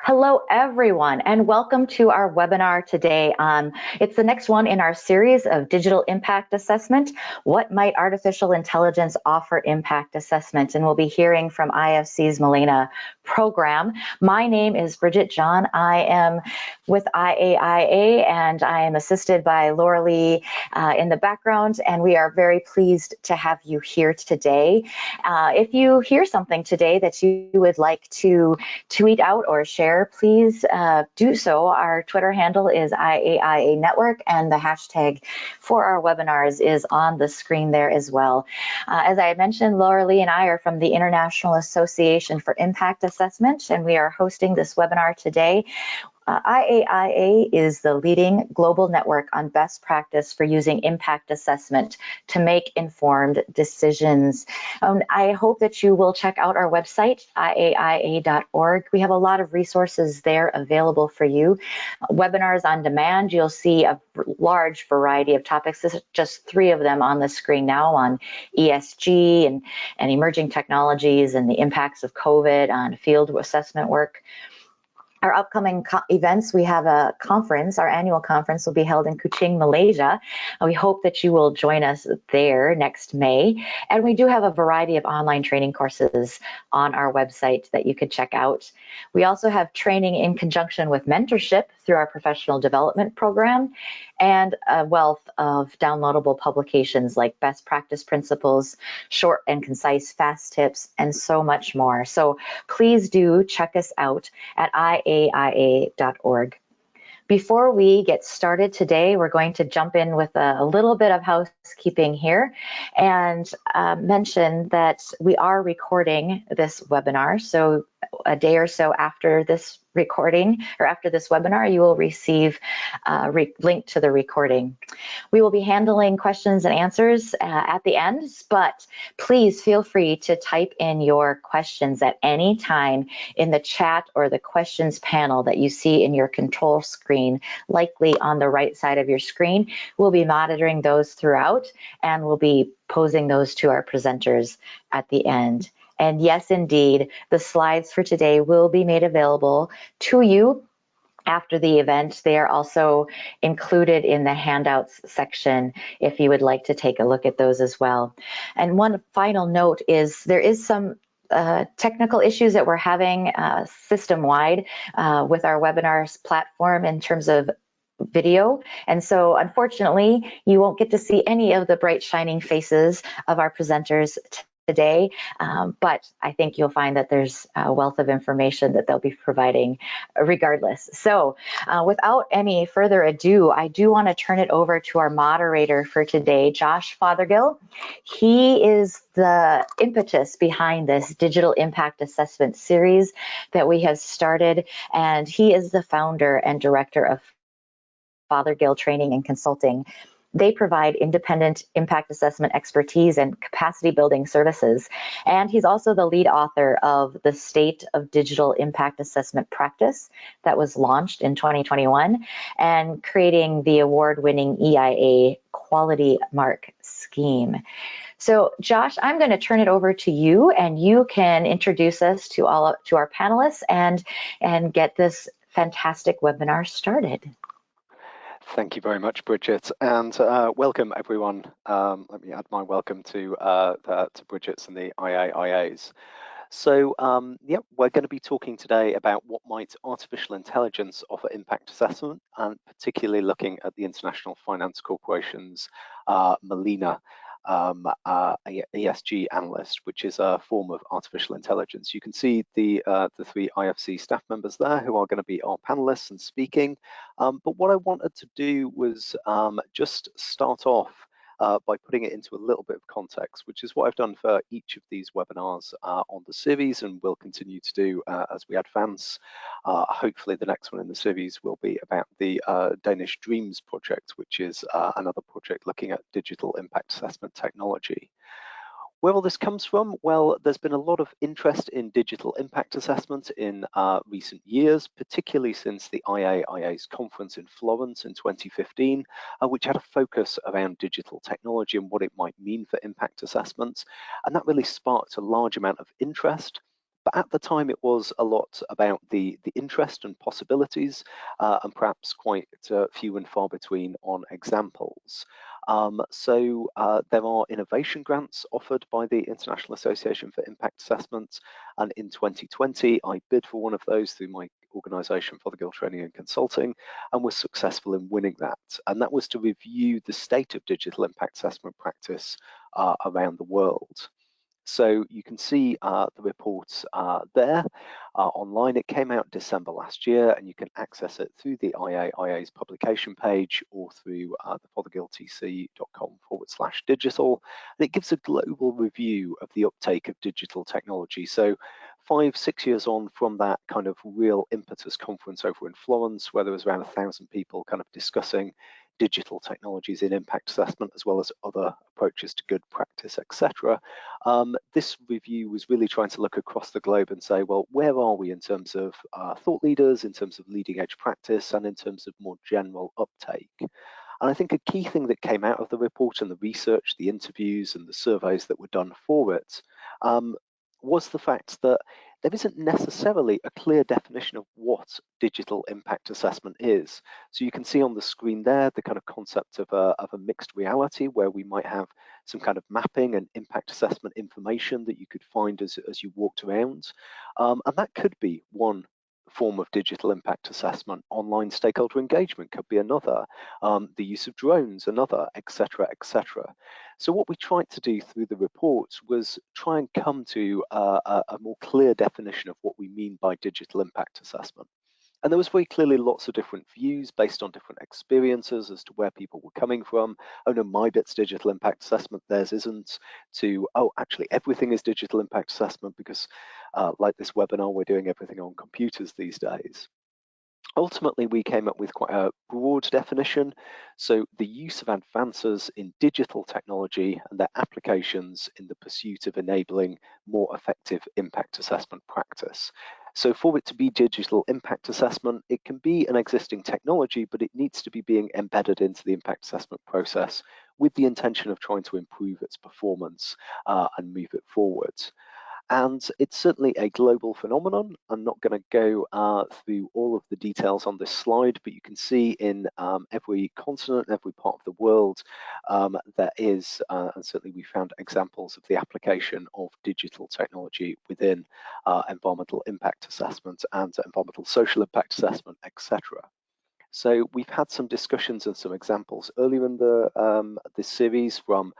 Hello, everyone, and welcome to our webinar today. It's the next one in our series of digital impact assessment. What might artificial intelligence offer impact assessment? And we'll be hearing from IFC's MALENA program. My name is Bridget John. I am with IAIA, and I am assisted by Laura Lee in the background, and we are very pleased to have you here today. If you hear something today that you would like to tweet out or share, please do so. Our Twitter handle is IAIA Network, and the hashtag for our webinars is on the screen there as well. As I mentioned, Laura Lee and I are from the International Association for Impact Assessment, and we are hosting this webinar today. IAIA is the leading global network on best practice for using impact assessment to make informed decisions. I hope that you will check out our website, IAIA.org. We have a lot of resources there available for you. Webinars on demand, you'll see a large variety of topics. This is just 3 of them on the screen now on ESG and emerging technologies and the impacts of COVID on field assessment work. Our upcoming events, we have a conference. Our annual conference will be held in Kuching, Malaysia. We hope that you will join us there next May. And we do have a variety of online training courses on our website that you could check out. We also have training in conjunction with mentorship through our professional development program, and a wealth of downloadable publications like best practice principles, short and concise fast tips, and so much more. So please do check us out at IAIA.org. Before we get started today, we're going to jump in with a little bit of housekeeping here and mention that we are recording this webinar. So a day or so after this recording or after this webinar, you will receive a link to the recording. We will be handling questions and answers at the end, but please feel free to type in your questions at any time in the chat or the questions panel that you see in your control screen, likely on the right side of your screen. We'll be monitoring those throughout, and we'll be posing those to our presenters at the end. And yes, indeed, the slides for today will be made available to you after the event. They are also included in the handouts section if you would like to take a look at those as well. And one final note is there is some technical issues that we're having system-wide with our webinars platform in terms of video. And so unfortunately, you won't get to see any of the bright shining faces of our presenters today, but I think you'll find that there's a wealth of information that they'll be providing regardless. So without any further ado, I do want to turn it over to our moderator for today, Josh Fothergill. He is the impetus behind this digital impact assessment series that we have started, and he is the founder and director of Fothergill Training and Consulting. They provide independent impact assessment expertise and capacity building services. And he's also the lead author of the State of Digital Impact Assessment Practice that was launched in 2021 and creating the award-winning EIA Quality Mark Scheme. So Josh, I'm going to turn it over to you, and you can introduce us to our panelists and get this fantastic webinar started. Thank you very much, Bridget, and welcome everyone. Let me add my welcome to Bridget's and the IAIAs. So yeah, we're going to be talking today about what might artificial intelligence offer impact assessment, and particularly looking at the International Finance Corporation's MALENA ESG analyst, which is a form of artificial intelligence. You can see the 3 IFC staff members there who are going to be our panelists and speaking. But what I wanted to do was just start off by putting it into a little bit of context, which is what I've done for each of these webinars on the series and will continue to do as we advance. Hopefully the next one in the series will be about the Danish Dreams project, which is another project looking at digital impact assessment technology. Where all this comes from? Well, there's been a lot of interest in digital impact assessment in recent years, particularly since the IAIA's conference in Florence in 2015, which had a focus around digital technology and what it might mean for impact assessments. And that really sparked a large amount of interest. But at the time, it was a lot about the interest and possibilities, and perhaps quite few and far between on examples. There are innovation grants offered by the International Association for Impact Assessments, and in 2020, I bid for one of those through my organisation, Fothergill Training and Consulting, and was successful in winning that. And that was to review the state of digital impact assessment practice around the world. So you can see the reports there online. It came out December last year, and you can access it through the IAIA's publication page or through the fothergilltc.com/digital. And it gives a global review of the uptake of digital technology. So 5-6 years on from that kind of real impetus conference over in Florence, where there was around 1,000 people kind of discussing digital technologies in impact assessment, as well as other approaches to good practice, etc. This review was really trying to look across the globe and say, well, where are we in terms of thought leaders, in terms of leading edge practice, and in terms of more general uptake? And I think a key thing that came out of the report and the research, the interviews and the surveys that were done for it, was the fact that there isn't necessarily a clear definition of what digital impact assessment is. So you can see on the screen there the kind of concept of a mixed reality, where we might have some kind of mapping and impact assessment information that you could find as you walked around. And that could be one form of digital impact assessment. Online stakeholder engagement could be another, the use of drones another, etc., etc. So what we tried to do through the report was try and come to a more clear definition of what we mean by digital impact assessment. And there was very clearly lots of different views based on different experiences as to where people were coming from. Oh no, my bit's digital impact assessment, theirs isn't, to, oh, actually everything is digital impact assessment because like this webinar, we're doing everything on computers these days. Ultimately, we came up with quite a broad definition. So the use of advances in digital technology and their applications in the pursuit of enabling more effective impact assessment practice. So for it to be digital impact assessment, it can be an existing technology, but it needs to be being embedded into the impact assessment process with the intention of trying to improve its performance and move it forward. And it's certainly a global phenomenon. I'm not going to go through all of the details on this slide, but you can see in every continent, every part of the world, there is, and certainly we found examples of the application of digital technology within environmental impact assessment and environmental social impact assessment, etc. So we've had some discussions and some examples earlier in this series from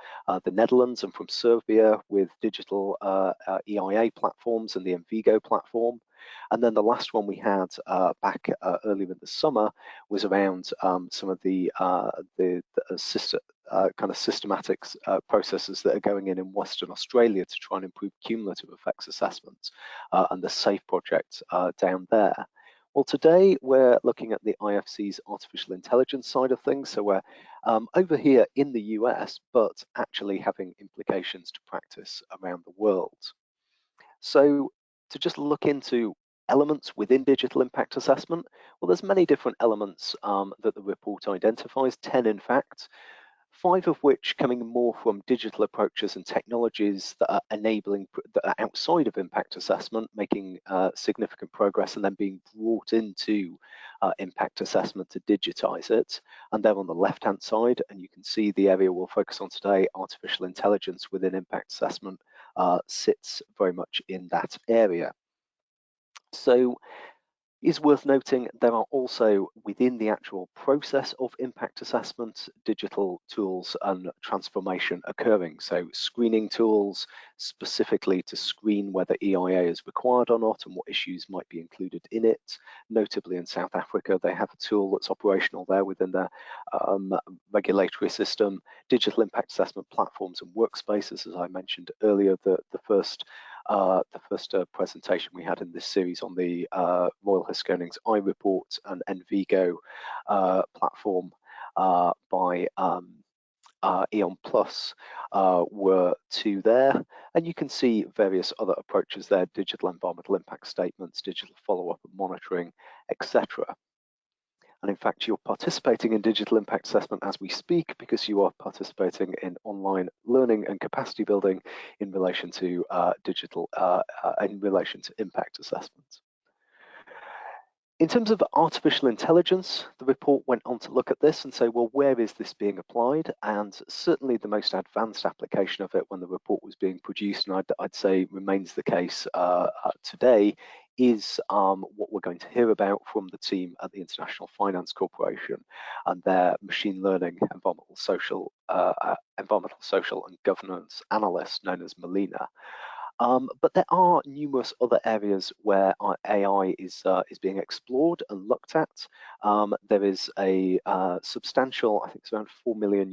the Netherlands and from Serbia with digital EIA platforms and the MVigo platform. And then the last one we had back earlier in the summer was around some of the kind of systematic processes that are going in Western Australia to try and improve cumulative effects assessments and the SAFE project down there. Well, today we're looking at the IFC's artificial intelligence side of things. So we're over here in the US, but actually having implications to practice around the world. So to just look into elements within digital impact assessment, well, there's many different elements that the report identifies, 10 in fact. 5 of which coming more from digital approaches and technologies that are enabling, that are outside of impact assessment, making significant progress and then being brought into impact assessment to digitize it. And they're on the left-hand side, and you can see the area we'll focus on today, artificial intelligence within impact assessment, sits very much in that area. So it's worth noting there are also within the actual process of impact assessment digital tools and transformation occurring. So screening tools specifically to screen whether EIA is required or not and what issues might be included in it. Notably in South Africa, they have a tool that's operational there within their regulatory system. Digital impact assessment platforms and workspaces, as I mentioned earlier, the first presentation we had in this series on the Royal Haskoningse iReport and MVigo platform by Eon Plus were 2 there, and you can see various other approaches there, digital environmental impact statements, digital follow-up and monitoring, etc. And in fact, you're participating in digital impact assessment as we speak because you are participating in online learning and capacity building in relation to impact assessments. In terms of artificial intelligence, the report went on to look at this and say, well, where is this being applied? And certainly the most advanced application of it when the report was being produced, and I'd say remains the case today, is what we're going to hear about from the team at the International Finance Corporation and their machine learning environmental, social, and governance analyst known as MALENA. But there are numerous other areas where AI is being explored and looked at. There is a substantial, I think it's around €4 million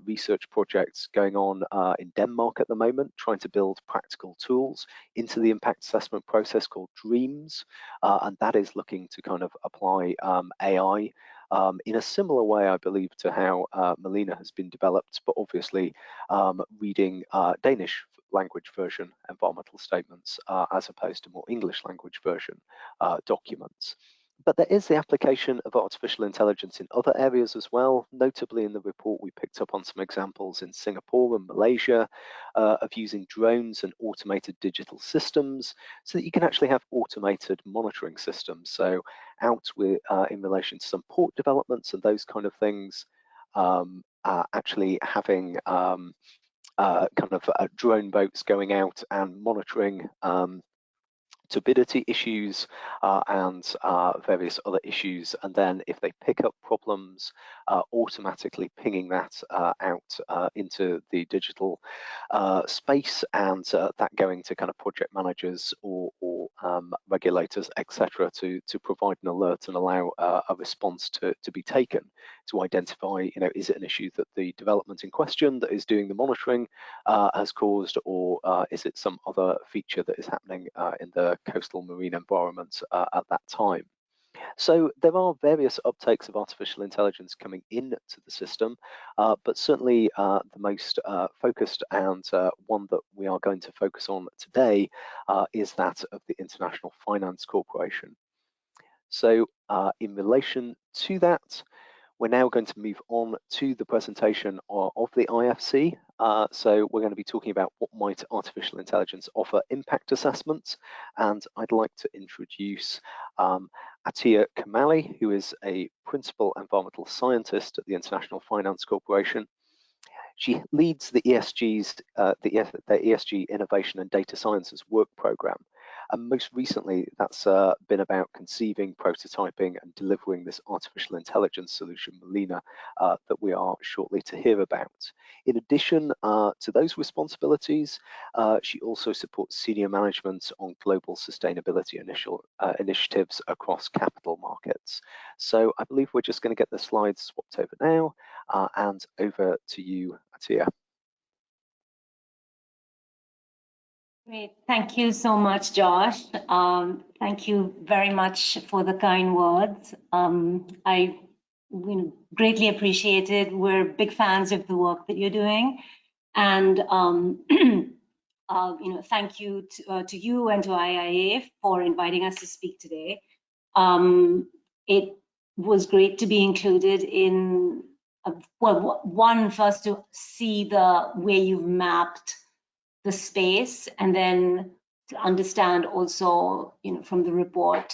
research project going on in Denmark at the moment, trying to build practical tools into the impact assessment process called DREAMS, and that is looking to kind of apply AI in a similar way, I believe, to how MALENA has been developed, but obviously reading Danish language version environmental statements as opposed to more English language version documents. But there is the application of artificial intelligence in other areas as well. Notably in the report, we picked up on some examples in Singapore and Malaysia of using drones and automated digital systems so that you can actually have automated monitoring systems. So out with, in relation to some port developments and those kind of things, actually having kind of drone boats going out and monitoring turbidity issues and various other issues, and then if they pick up problems, automatically pinging that out into the digital space, and that going to kind of project managers or regulators, etc., to provide an alert and allow a response to be taken to identify, you know, is it an issue that the development in question that is doing the monitoring has caused, or is it some other feature that is happening in the coastal marine environment at that time. So there are various uptakes of artificial intelligence coming into the system, but certainly the most focused and one that we are going to focus on today is that of the International Finance Corporation. So in relation to that, we're now going to move on to the presentation of the IFC. So we're going to be talking about what might artificial intelligence offer impact assessments. And I'd like to introduce Atiya Kamali, who is a principal environmental scientist at the International Finance Corporation. She leads the ESG Innovation and Data Sciences work program. And most recently, that's been about conceiving, prototyping, and delivering this artificial intelligence solution, MALENA, that we are shortly to hear about. In addition to those responsibilities, she also supports senior management on global sustainability initiatives across capital markets. So I believe we're just going to get the slides swapped over now, and over to you, Atiya. Great, thank you so much, Josh. Thank you very much for the kind words. I greatly appreciate it. We're big fans of the work that you're doing, and thank you to you and to IAIA for inviting us to speak today. It was great to be included in first to see the way you've mapped the space, and then to understand also, from the report,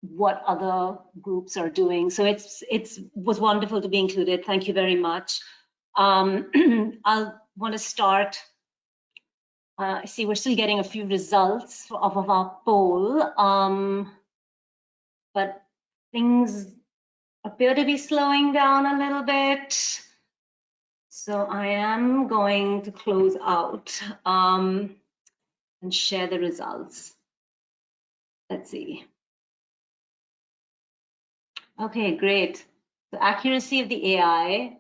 what other groups are doing. So it was wonderful to be included. Thank you very much. I'll want to start. I see we're still getting a few results off of our poll, but things appear to be slowing down a little bit. So I am going to close out and share the results. Let's see. Okay, great. The accuracy of the AI,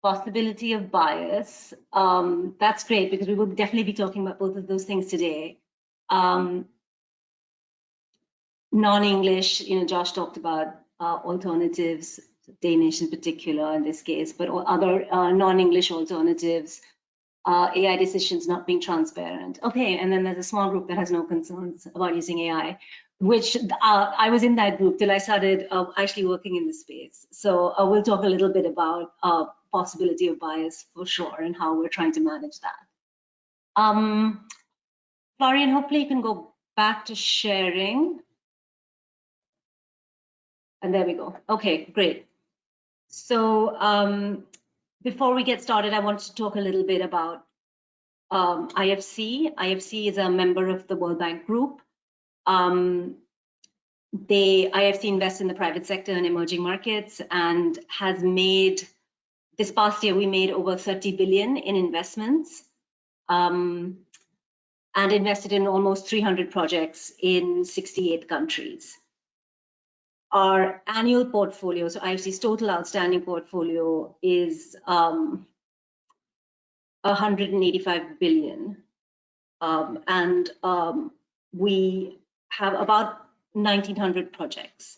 possibility of bias. That's great, because we will definitely be talking about both of those things today. Non-English, Josh talked about alternatives, Danish in particular in this case, but other non-English alternatives, AI decisions not being transparent. Okay, and then there's a small group that has no concerns about using AI. which I was in that group till I started actually working in the space. So we'll talk a little bit about possibility of bias for sure and how we're trying to manage that. Florian, hopefully you can go back to sharing. And there we go. Okay, great. So before we get started, I want to talk a little bit about IFC. IFC is a member of the World Bank Group. IFC invests in the private sector and emerging markets and has made, this past year, we made over 30 billion in investments and invested in almost 300 projects in 68 countries. Our annual portfolio, so IFC's total outstanding portfolio is 185 billion. We have about 1,900 projects.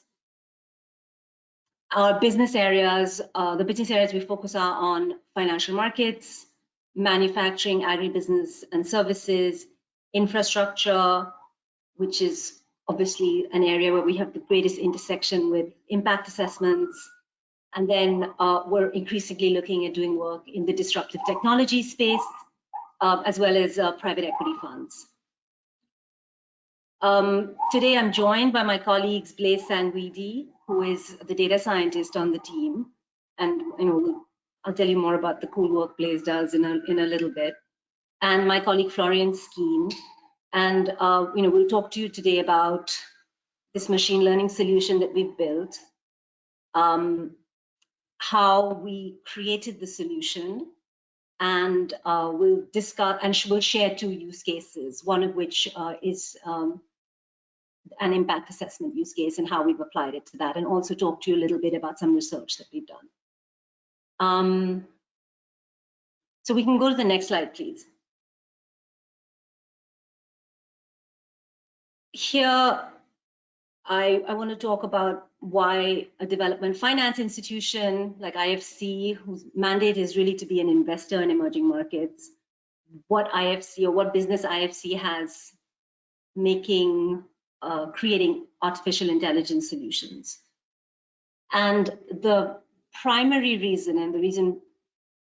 Our business areas, the business areas we focus on financial markets, manufacturing, agribusiness and services, infrastructure, which is obviously an area where we have the greatest intersection with impact assessments. And then we're increasingly looking at doing work in the disruptive technology space, as well as private equity funds. Today I'm joined by my colleagues Blaise Sanguidi, who is the data scientist on the team. And I'll tell you more about the cool work Blaise does in a little bit. And my colleague Florian Skeen. And we'll talk to you today about this machine learning solution that we've built, how we created the solution, and we'll discuss and we'll share 2 use cases, one of which is an impact assessment use case and how we've applied it to that, and also talk to you a little bit about some research that we've done. So we can go to the next slide, please. Here, I want to talk about why a development finance institution like IFC, whose mandate is really to be an investor in emerging markets, what IFC or what business IFC has creating artificial intelligence solutions. And the primary reason, and the reason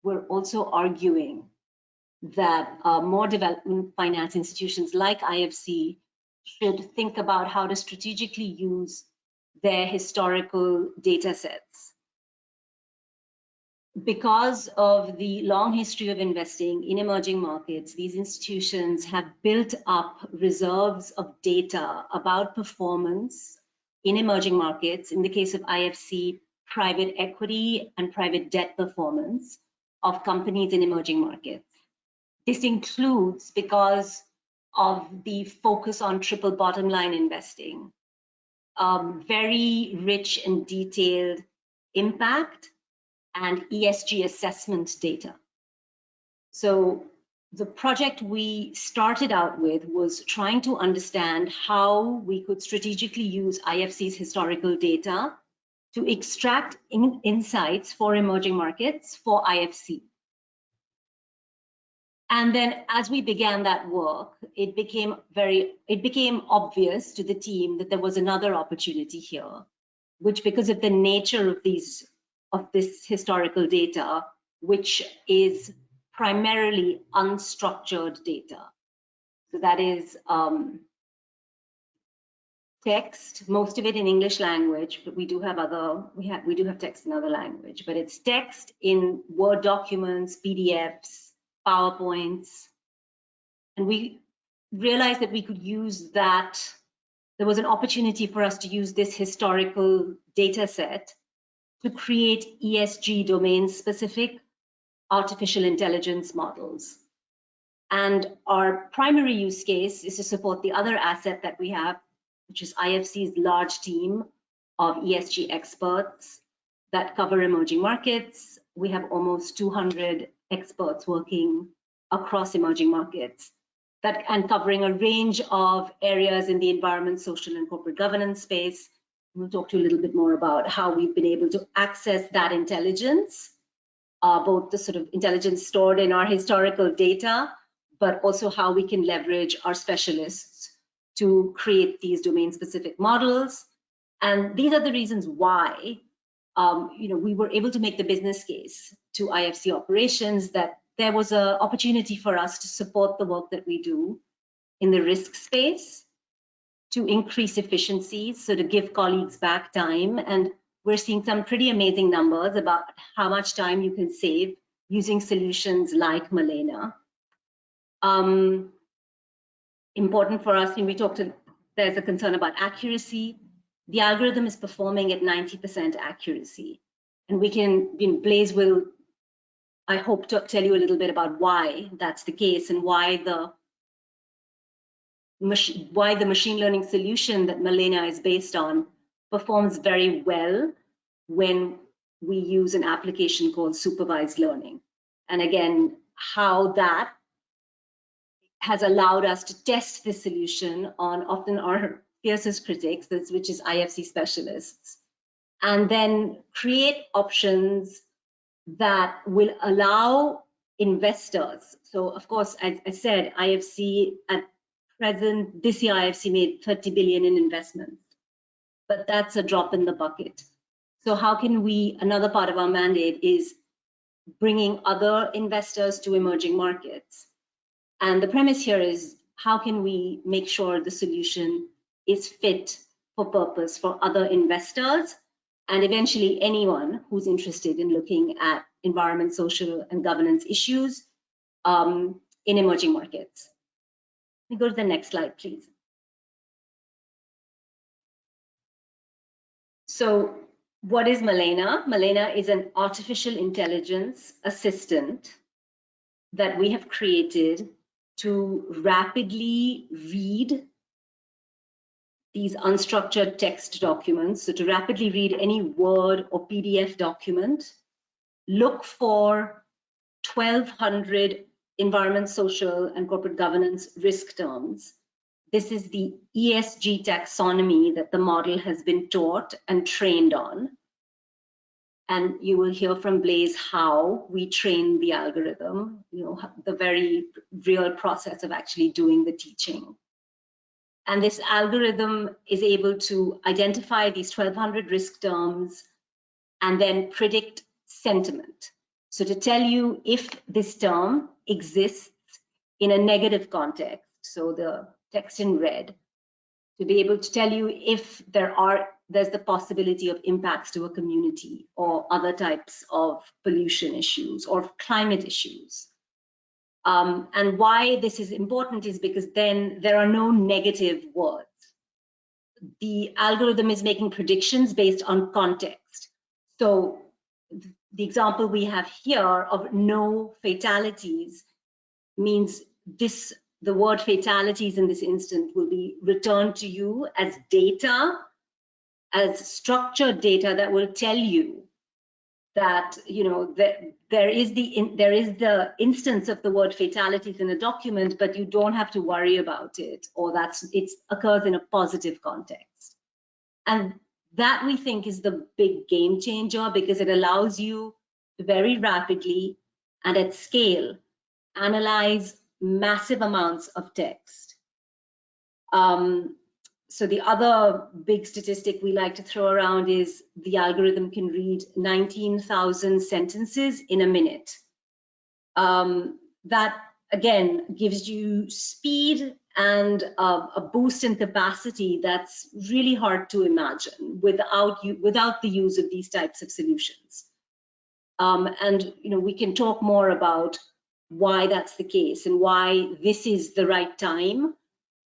we're also arguing that more development finance institutions like IFC should think about how to strategically use their historical data sets. Because of the long history of investing in emerging markets, these institutions have built up reserves of data about performance in emerging markets. In the case of IFC, private equity and private debt performance of companies in emerging markets. This includes, because of the focus on triple bottom line investing, very rich and detailed impact and ESG assessment data. So the project we started out with was trying to understand how we could strategically use IFC's historical data to extract insights for emerging markets for IFC. And then as we began that work, it became obvious to the team that there was another opportunity here, which, because of the nature of this historical data, which is primarily unstructured data. So that is text, most of it in English language, but we do have text in other language, but it's text in Word documents, PDFs, PowerPoints, and we realized that we could use that. There was an opportunity for us to use this historical data set to create ESG domain-specific artificial intelligence models. And our primary use case is to support the other asset that we have, which is IFC's large team of ESG experts that cover emerging markets. We have almost 200 experts working across emerging markets and covering a range of areas in the environment, social, and corporate governance space. We'll talk to you a little bit more about how we've been able to access that intelligence, both the sort of intelligence stored in our historical data, but also how we can leverage our specialists to create these domain-specific models. And these are the reasons why we were able to make the business case to IFC operations that there was an opportunity for us to support the work that we do in the risk space, to increase efficiencies, so to give colleagues back time. And we're seeing some pretty amazing numbers about how much time you can save using solutions like Malena. Important for us, when we talked to, there's a concern about accuracy. The algorithm is performing at 90% accuracy. And we can, Blaise will, I hope, to tell you a little bit about why that's the case and why the machine learning solution that Malena is based on performs very well when we use an application called supervised learning. And again, how that has allowed us to test this solution on often our fiercest critics, which is IFC specialists, and then create options that will allow investors. So of course, as I said, IFC at present, this year IFC made 30 billion in investments, but that's a drop in the bucket. So how can we, another part of our mandate is bringing other investors to emerging markets. And the premise here is, how can we make sure the solution is fit for purpose for other investors and eventually anyone who's interested in looking at environment, social, and governance issues in emerging markets. We go to the next slide, please. So what is Malena? Malena is an artificial intelligence assistant that we have created to rapidly read these unstructured text documents. So to rapidly read any Word or PDF document, look for 1,200 environment, social, and corporate governance risk terms. This is the ESG taxonomy that the model has been taught and trained on. And you will hear from Blaise how we train the algorithm, the very real process of actually doing the teaching. And this algorithm is able to identify these 1,200 risk terms and then predict sentiment. So to tell you if this term exists in a negative context, so the text in red, to be able to tell you if there's the possibility of impacts to a community or other types of pollution issues or climate issues. And why this is important is because then there are no negative words. The algorithm is making predictions based on context. So the example we have here of no fatalities means the word fatalities in this instance will be returned to you as data, as structured data that will tell you that that there is the instance of the word fatalities in a document, but you don't have to worry about it, or it occurs in a positive context. And that, we think, is the big game changer, because it allows you to very rapidly and at scale analyze massive amounts of text. So the other big statistic we like to throw around is the algorithm can read 19,000 sentences in a minute. That, again, gives you speed and a boost in capacity that's really hard to imagine without the use of these types of solutions. And we can talk more about why that's the case and why this is the right time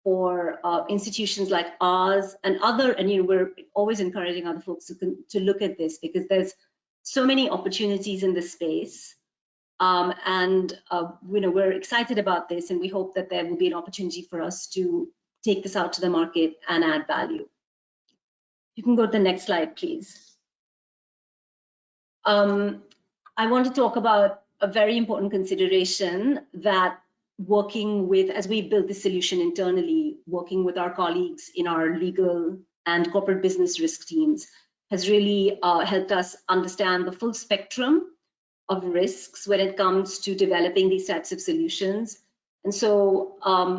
for institutions like ours and we're always encouraging other folks to look at this, because there's so many opportunities in this space. And we're excited about this, and we hope that there will be an opportunity for us to take this out to the market and add value. You can go to the next slide, please. I want to talk about a very important consideration that as we build this solution internally, working with our colleagues in our legal and corporate business risk teams has really helped us understand the full spectrum of risks when it comes to developing these types of solutions. And so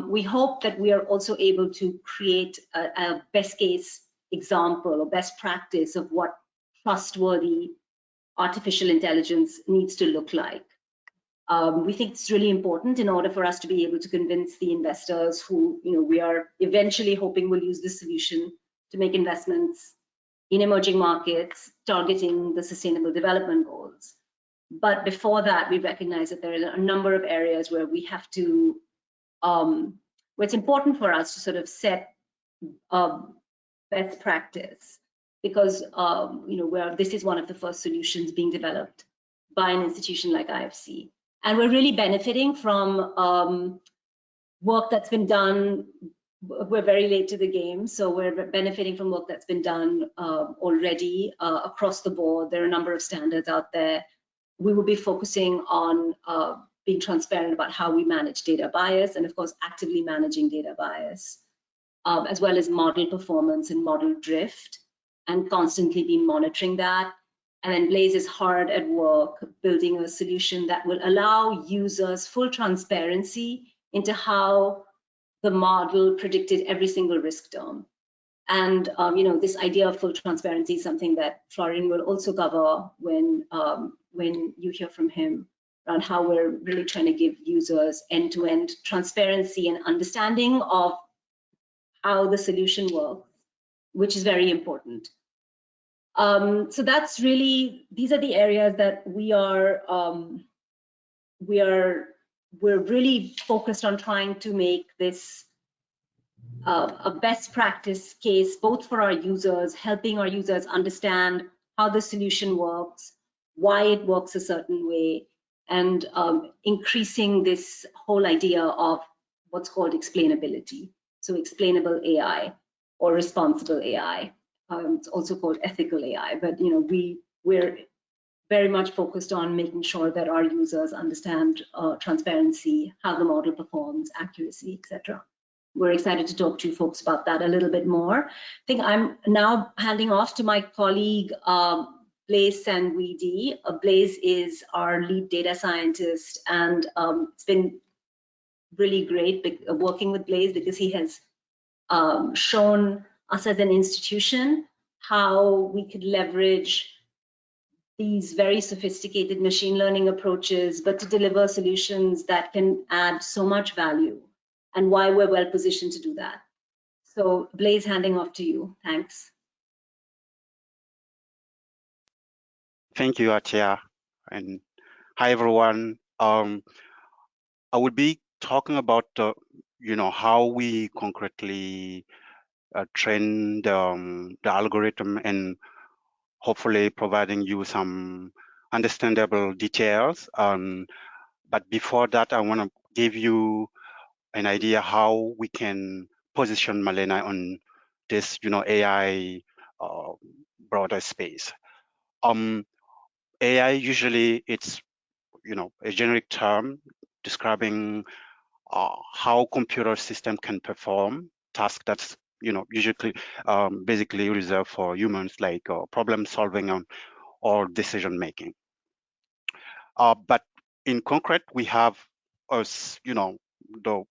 we hope that we are also able to create a best case example or best practice of what trustworthy artificial intelligence needs to look like. We think it's really important in order for us to be able to convince the investors who, we are eventually hoping will use this solution to make investments in emerging markets targeting the Sustainable Development Goals. But before that, we recognize that there are a number of areas where we have to, where it's important for us to sort of set best practice, because where this is one of the first solutions being developed by an institution like IFC. And we're really benefiting from work that's been done. We're very late to the game, so we're benefiting from work that's been done already across the board. There are a number of standards out there. We will be focusing on being transparent about how we manage data bias, and of course, actively managing data bias, as well as model performance and model drift, and constantly be monitoring that. And then Blaze is hard at work building a solution that will allow users full transparency into how the model predicted every single risk term. And this idea of full transparency is something that Florian will also cover when you hear from him around how we're really trying to give users end-to-end transparency and understanding of how the solution works, which is very important. So that's really, these are the areas that we're really focused on trying to make this a best practice case, both for our users, helping our users understand how the solution works, why it works a certain way, and increasing this whole idea of what's called explainability. So explainable AI or responsible AI. It's also called ethical AI, but we're very much focused on making sure that our users understand transparency, how the model performs, accuracy, etc. We're excited to talk to you folks about that a little bit more. I think I'm now handing off to my colleague, Blaze Sanguidi. Blaze is our lead data scientist, and it's been really great working with Blaze because he has shown us as an institution how we could leverage these very sophisticated machine learning approaches, but to deliver solutions that can add so much value, and why we're well positioned to do that. So Blaze, handing off to you. Thanks. Thank you, Atia, and hi everyone. I will be talking about how we concretely train the algorithm, and hopefully providing you some understandable details. But before that, I want to give you an idea how we can position Malena on this, AI broader space. AI usually it's a generic term describing how computer system can perform tasks that's usually basically reserved for humans, like problem solving or decision making. But in concrete, we have the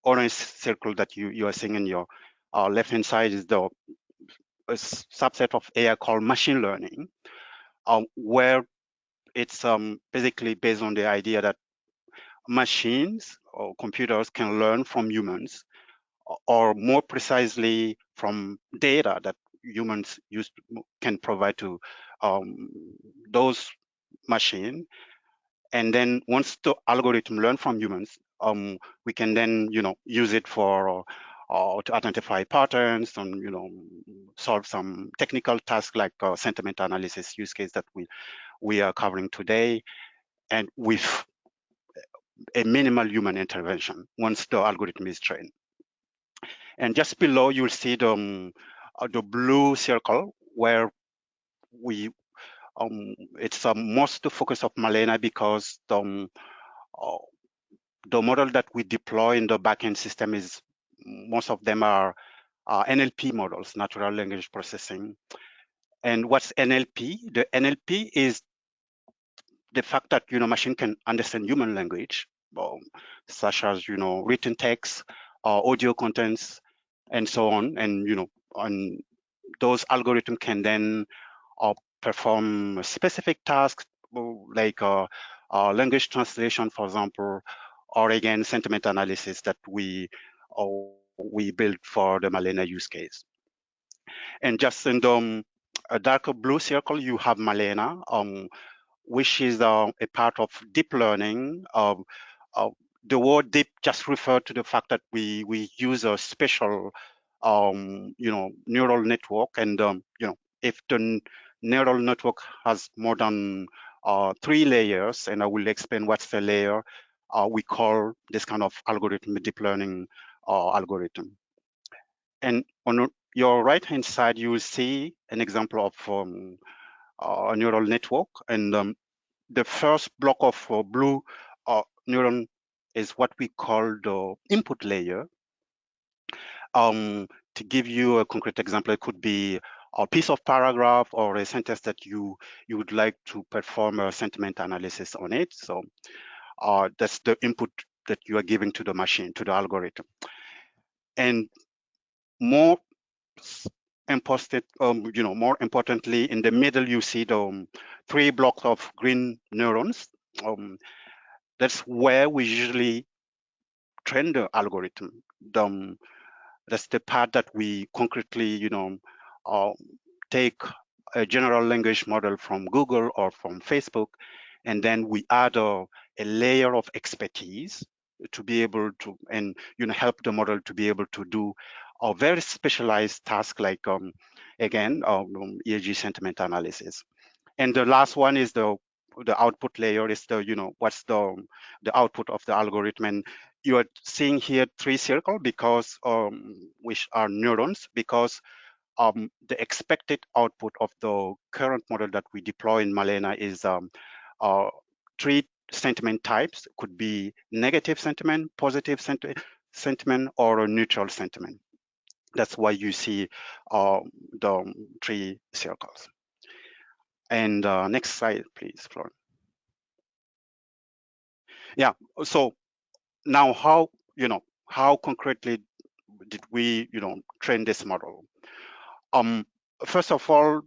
orange circle that you are seeing in your left hand side is a subset of AI called machine learning, where it's basically based on the idea that machines or computers can learn from humans, or more precisely from data that humans can provide to those machines. And then once the algorithm learn from humans, we can then use it for to identify patterns and solve some technical tasks like sentiment analysis use case that we are covering today, and with a minimal human intervention once the algorithm is trained. And just below, you'll see the blue circle where we it's most the focus of Malena, because the model that we deploy in the backend system is, most of them are NLP models, natural language processing. And what's NLP? The NLP is the fact that machine can understand human language, such as written text, audio contents, and so on. And and those algorithms can then perform specific tasks like language translation, for example, or again sentiment analysis that we built for the MALENA use case. And just in the a darker blue circle, you have MALENA, which is a part of deep learning. The word deep just referred to the fact that we use a special neural network, and if the neural network has more than 3 layers, and I will explain what's the layer, we call this kind of algorithm a deep learning algorithm. And on your right hand side, you will see an example of a neural network, and the first block of blue neuron is what we call the input layer. To give you a concrete example, it could be a piece of paragraph or a sentence that you would like to perform a sentiment analysis on it. So that's the input that you are giving to the machine, to the algorithm. And more more importantly, in the middle, you see the 3 blocks of green neurons. That's where we usually train the algorithm. That's the part that we concretely, take a general language model from Google or from Facebook, and then we add a layer of expertise to be able to, and help the model to be able to do a very specialized task like, again, EEG sentiment analysis. And the last one is the output layer, is the, what's the output of the algorithm. And you are seeing here 3 circles because which are neurons, because the expected output of the current model that we deploy in MALENA is 3 sentiment types. Could be negative sentiment, positive sentiment, or a neutral sentiment. That's why you see the 3 circles. And next slide, please, Florian. Yeah, so now how concretely did we, train this model? First of all,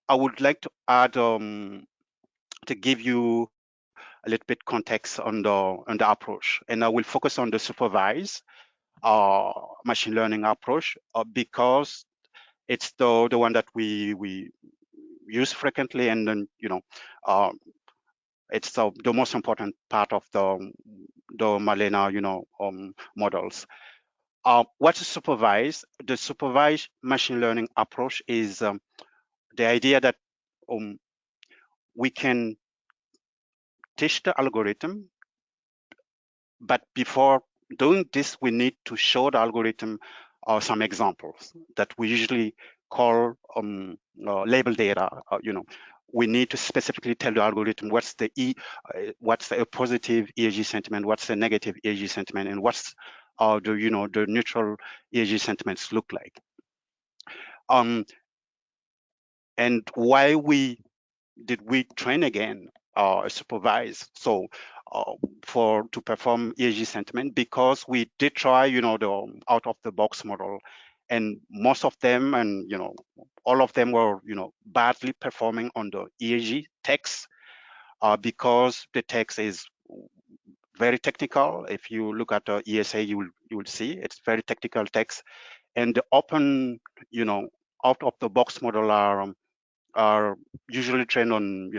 I would like to add to give you a little bit context on the approach, and I will focus on the supervised machine learning approach because it's the one that we use frequently, and then it's the most important part of the MALENA models. What's supervised? The supervised machine learning approach is the idea that we can teach the algorithm, but before doing this, we need to show the algorithm some examples that we usually call label data. We need to specifically tell the algorithm what's the positive EEG sentiment, what's the negative EEG sentiment, and what's the neutral EEG sentiments look like. And why did we train again supervised to perform EEG sentiment? Because we did try the out of the box model, and most of them, and all of them were badly performing on the EEG text because the text is very technical. If you look at the ESA, you will see it's very technical text, and the open out of the box model are usually trained on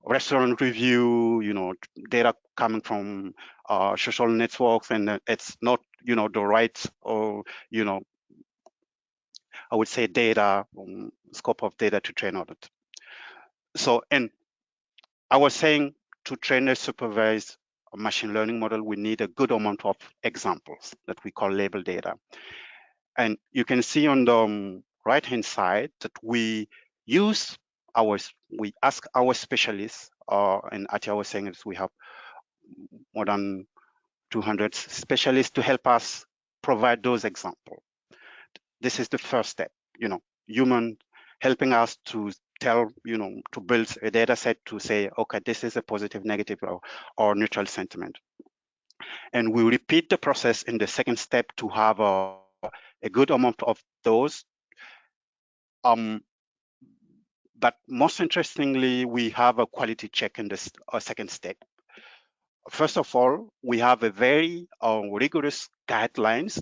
restaurant review, data coming from social networks, and it's not the right, or I would say data scope of data to train on it. So, and I was saying, to train a supervised machine learning model, we need a good amount of examples that we call label data. And you can see on the right hand side that we ask our specialists, and Atya was saying that we have more than 200 specialists to help us provide those examples. This is the first step, human helping us to tell, to build a data set to say, okay, this is a positive, negative, or neutral sentiment. And we repeat the process in the second step to have a good amount of those. But most interestingly, we have a quality check in this second step. First of all, we have a very rigorous guidelines,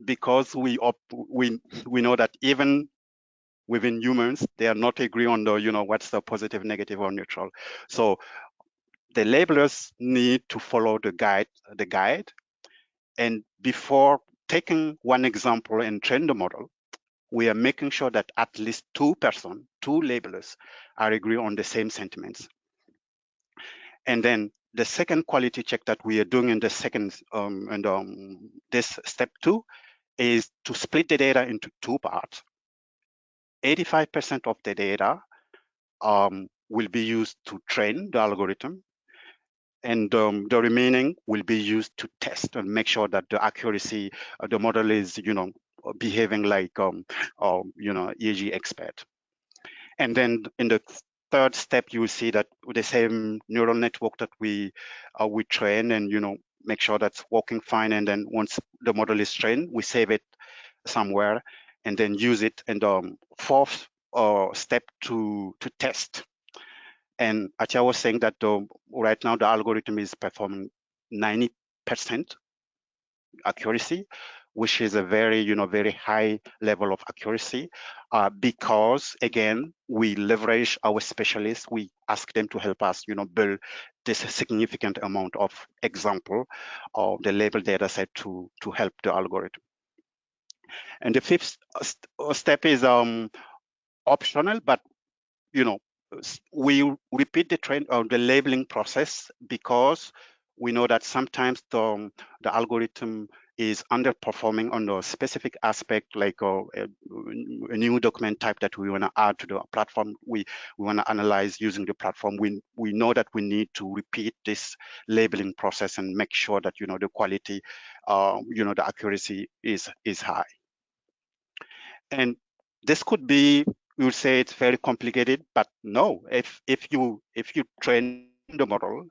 because we know that even within humans, they are not agree on the, what's the positive, negative, or neutral. So the labelers need to follow the guide. And before taking one example and train the model, we are making sure that at least two labelers, are agree on the same sentiments. And then the second quality check that we are doing in the second, this step 2, is to split the data into two parts. 85% of the data will be used to train the algorithm, and the remaining will be used to test and make sure that the accuracy of the model is, behaving like, EEG expert. And then in the third step, you will see that with the same neural network that we train and, make sure that's working fine. And then once the model is trained, we save it somewhere and then use it in the fourth step to test. And Atia was saying that right now the algorithm is performing 90% accuracy, which is a very, very high level of accuracy, because again, we leverage our specialists. We ask them to help us, build this significant amount of example of the label data set to help the algorithm. And the fifth step is optional, but we repeat the labeling process because we know that sometimes the algorithm is underperforming on a specific aspect, like a new document type that we want to add to the platform. We want to analyze using the platform. We know that we need to repeat this labeling process and make sure that the quality, the accuracy is high. And this could be, we would say it's very complicated, but no, if you train the model,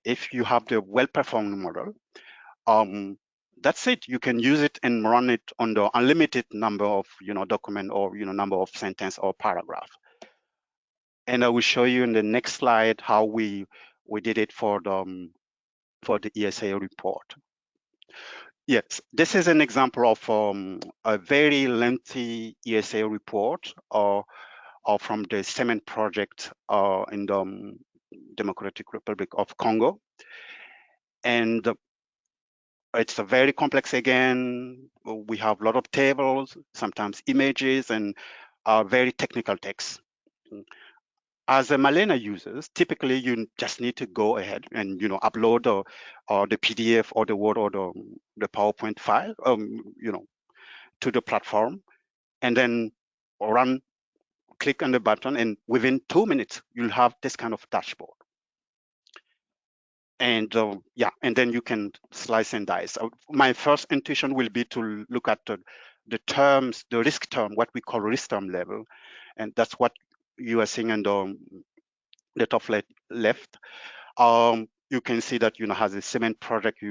if you have the well-performing model, that's it. You can use it and run it on the unlimited number of document or number of sentence or paragraph. And I will show you in the next slide how we did it for the IAIA report. Yes, this is an example of a very lengthy IAIA report from the cement project in the Democratic Republic of Congo. And it's a very complex again. We have a lot of tables, sometimes images, and very technical text. As a Malena users, typically you just need to go ahead and upload the PDF or the Word or the PowerPoint file, to the platform, and then click on the button, and within 2 minutes you'll have this kind of dashboard. And and then you can slice and dice. My first intuition will be to look at the terms, the risk term, what we call risk term level, and that's what you are seeing in the top left. You can see that has a cement project.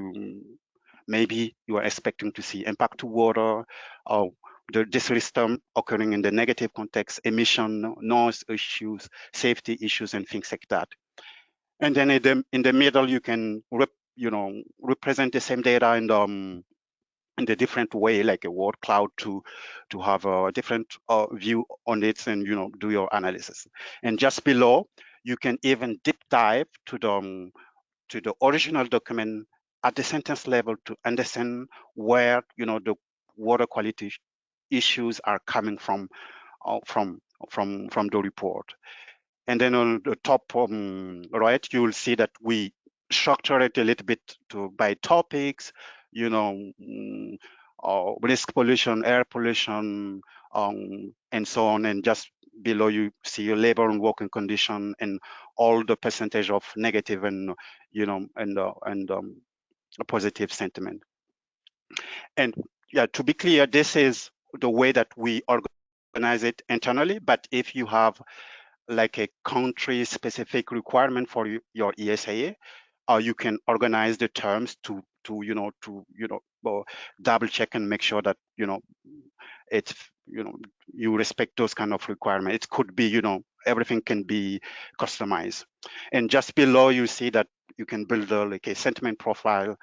Maybe you are expecting to see impact to water, this risk term occurring in the negative context, emission, noise issues, safety issues, and things like that. And then in the middle, you can represent the same data in the different way, like a word cloud, to have a different view on it and do your analysis. And just below, you can even deep dive to the original document at the sentence level to understand where the water quality issues are coming from the report. And then on the top right, you will see that we structure it a little bit by topics, risk pollution, air pollution, and so on. And just below you see your labor and working condition and all the percentage of negative and a positive sentiment. And yeah, to be clear, this is the way that we organize organize it internally, but if you have like a country-specific requirement for your ESIA, you can organize the terms to double check and make sure that it's you respect those kind of requirements. It could be everything can be customized. And just below you see that you can build like a sentiment profile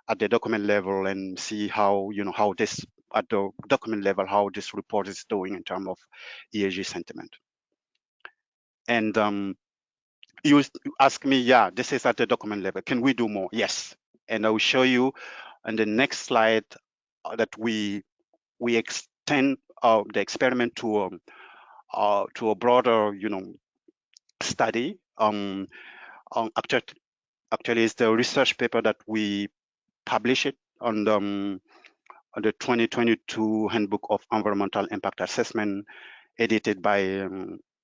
at the document level and see how how this at the document level how this report is doing in terms of ESG sentiment. And you ask me, yeah, this is at the document level. Can we do more? Yes. And I will show you on the next slide that we extend the experiment to a broader, study. Actually, it's the research paper that we published it on the 2022 Handbook of Environmental Impact Assessment, edited by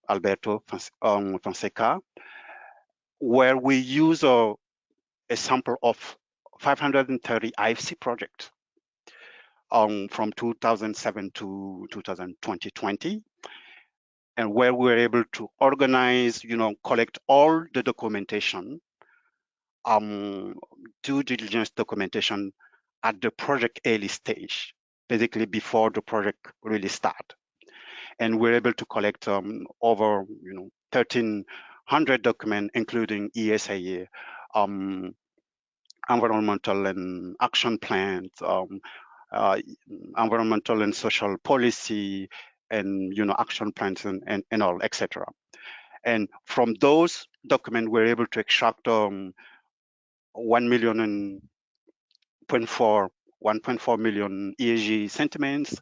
Alberto Fonseca, where we use a sample of 530 IFC projects from 2007 to 2020, and where we were able to organize, collect all the documentation, due diligence documentation at the project early stage, basically before the project really start. And we're able to collect over 1,300 documents, including ESIA, environmental and action plans, environmental and social policy, and action plans and all, etc. And from those documents, we're able to extract 1.4 million ESG sentiments.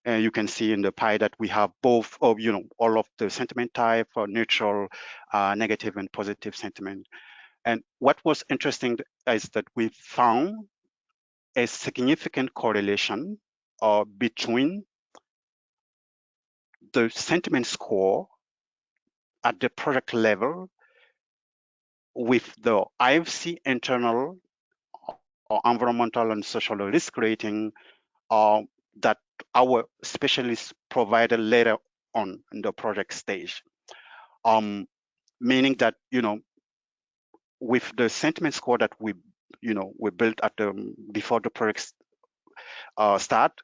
And you can see in the pie that we have both of all of the sentiment type, neutral, negative, and positive sentiment. And what was interesting is that we found a significant correlation between the sentiment score at the project level with the IFC internal or environmental and social risk rating that our specialists provided later on in the project stage. Meaning that with the sentiment score that we built at before the project start,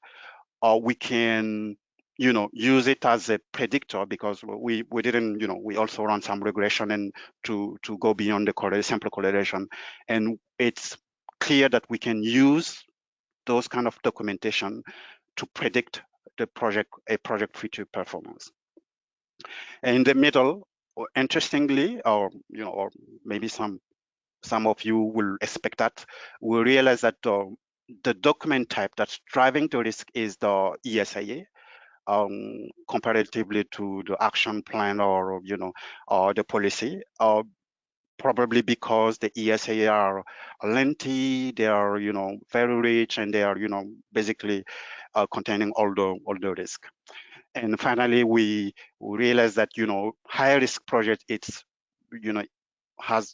we can use it as a predictor, because we didn't we also run some regression and to go beyond the sample correlation, and it's clear that we can use those kind of documentation to predict a project future performance. And in the middle, interestingly, or maybe some of you will expect that, we realize that the document type that's driving the risk is the ESIA, comparatively to the action plan or or the policy, probably because the ESIA are lengthy, they are very rich, and they are basically containing all the risk. And finally, we realize that high risk project, it's have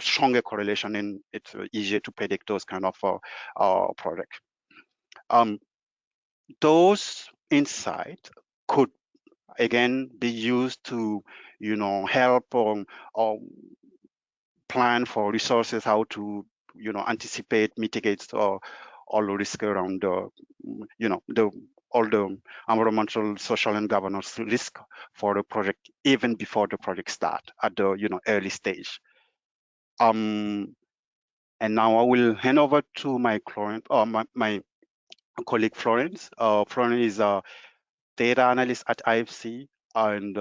stronger correlation, and it's easier to predict those kind of projects. Those insights could again be used to help plan for resources, how to anticipate, mitigate all the risk around all the environmental, social, and governance risk for the project, even before the project start at the early stage. And now I will hand over to my client, or my colleague Florence. Florence is a data analyst at IFC, and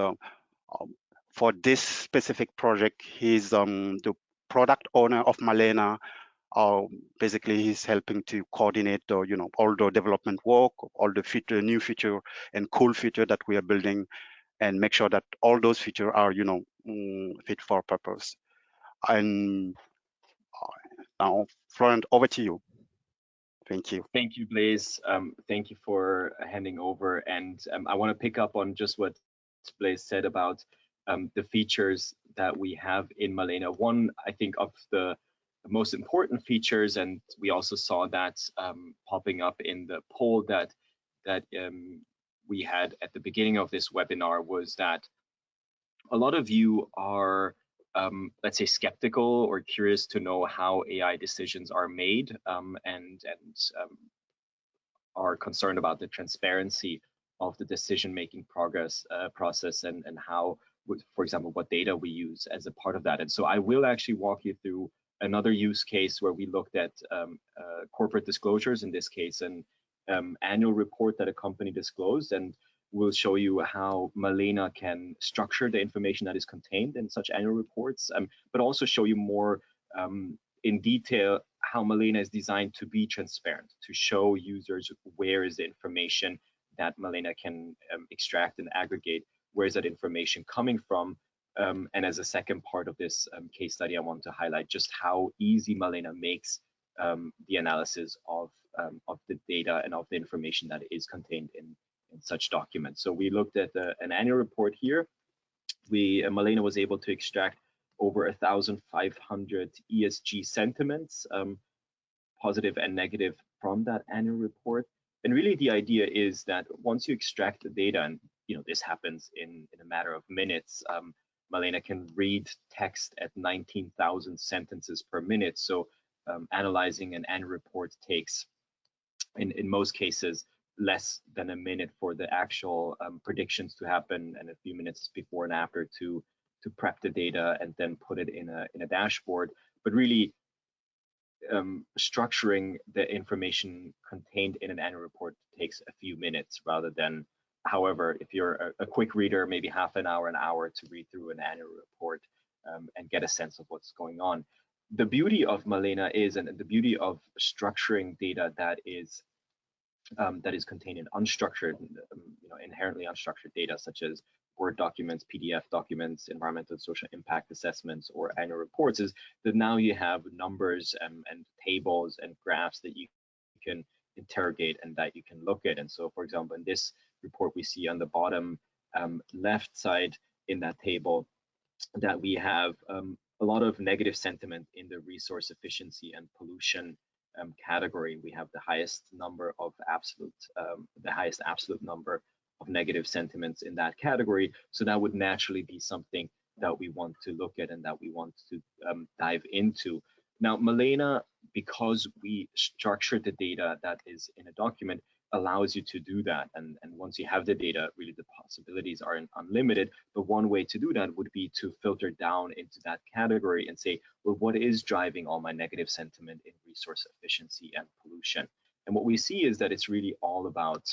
for this specific project, he's the product owner of Malena. Basically, he's helping to coordinate all the development work, all the new feature and cool feature that we are building, and make sure that all those features are fit for purpose. And now, Florent, over to you. Thank you. Thank you, Blaise. Thank you for handing over. And I want to pick up on just what Blaise said about the features that we have in Malena. One, I think, of the most important features, and we also saw that popping up in the poll that that we had at the beginning of this webinar was that a lot of you are, let's say, skeptical or curious to know how AI decisions are made, and are concerned about the transparency of the decision-making process and how, for example, what data we use as a part of that. And so I will actually walk you through another use case where we looked at corporate disclosures, in this case, an annual report that a company disclosed, and we'll show you how Malena can structure the information that is contained in such annual reports, but also show you more in detail how Malena is designed to be transparent, to show users where is the information that Malena can extract and aggregate, where is that information coming from. And as a second part of this case study, I want to highlight just how easy Malena makes the analysis of the data and of the information that is contained in such documents. So we looked at an annual report here. Malena was able to extract over 1,500 ESG sentiments, positive and negative, from that annual report. And really the idea is that once you extract the data, and this happens in a matter of minutes, Malena can read text at 19,000 sentences per minute. So analyzing an annual report takes, in most cases, less than a minute for the actual predictions to happen, and a few minutes before and after to prep the data and then put it in a dashboard. But really, structuring the information contained in an annual report takes a few minutes, rather than, however, if you're a quick reader, maybe half an hour to read through an annual report and get a sense of what's going on. The beauty of Malena is, and the beauty of structuring data that is contained in unstructured, inherently unstructured data, such as Word documents, PDF documents, environmental and social impact assessments, or annual reports, is that now you have numbers and tables and graphs that you can interrogate and that you can look at. And so, for example, in this report, we see on the bottom left side in that table that we have a lot of negative sentiment in the resource efficiency and pollution category. We have the highest absolute number of negative sentiments in that category. So that would naturally be something that we want to look at and that we want to dive into. Now, Malena, because we structured the data that is in a document, allows you to do that. And once you have the data, really the possibilities are unlimited. But one way to do that would be to filter down into that category and say, well, what is driving all my negative sentiment in resource efficiency and pollution? And what we see is that it's really all about,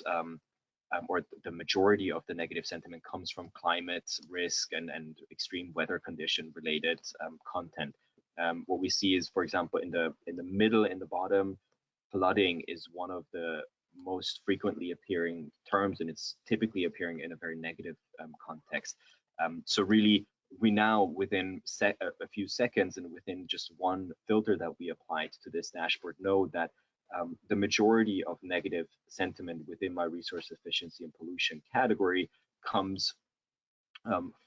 or the majority of the negative sentiment comes from climate risk and extreme weather condition related content. What we see is, for example, in the middle, in the bottom, flooding is one of the most frequently appearing terms, and it's typically appearing in a very negative context. So really, we now, within a few seconds and within just one filter that we applied to this dashboard, know that the majority of negative sentiment within my resource efficiency and pollution category comes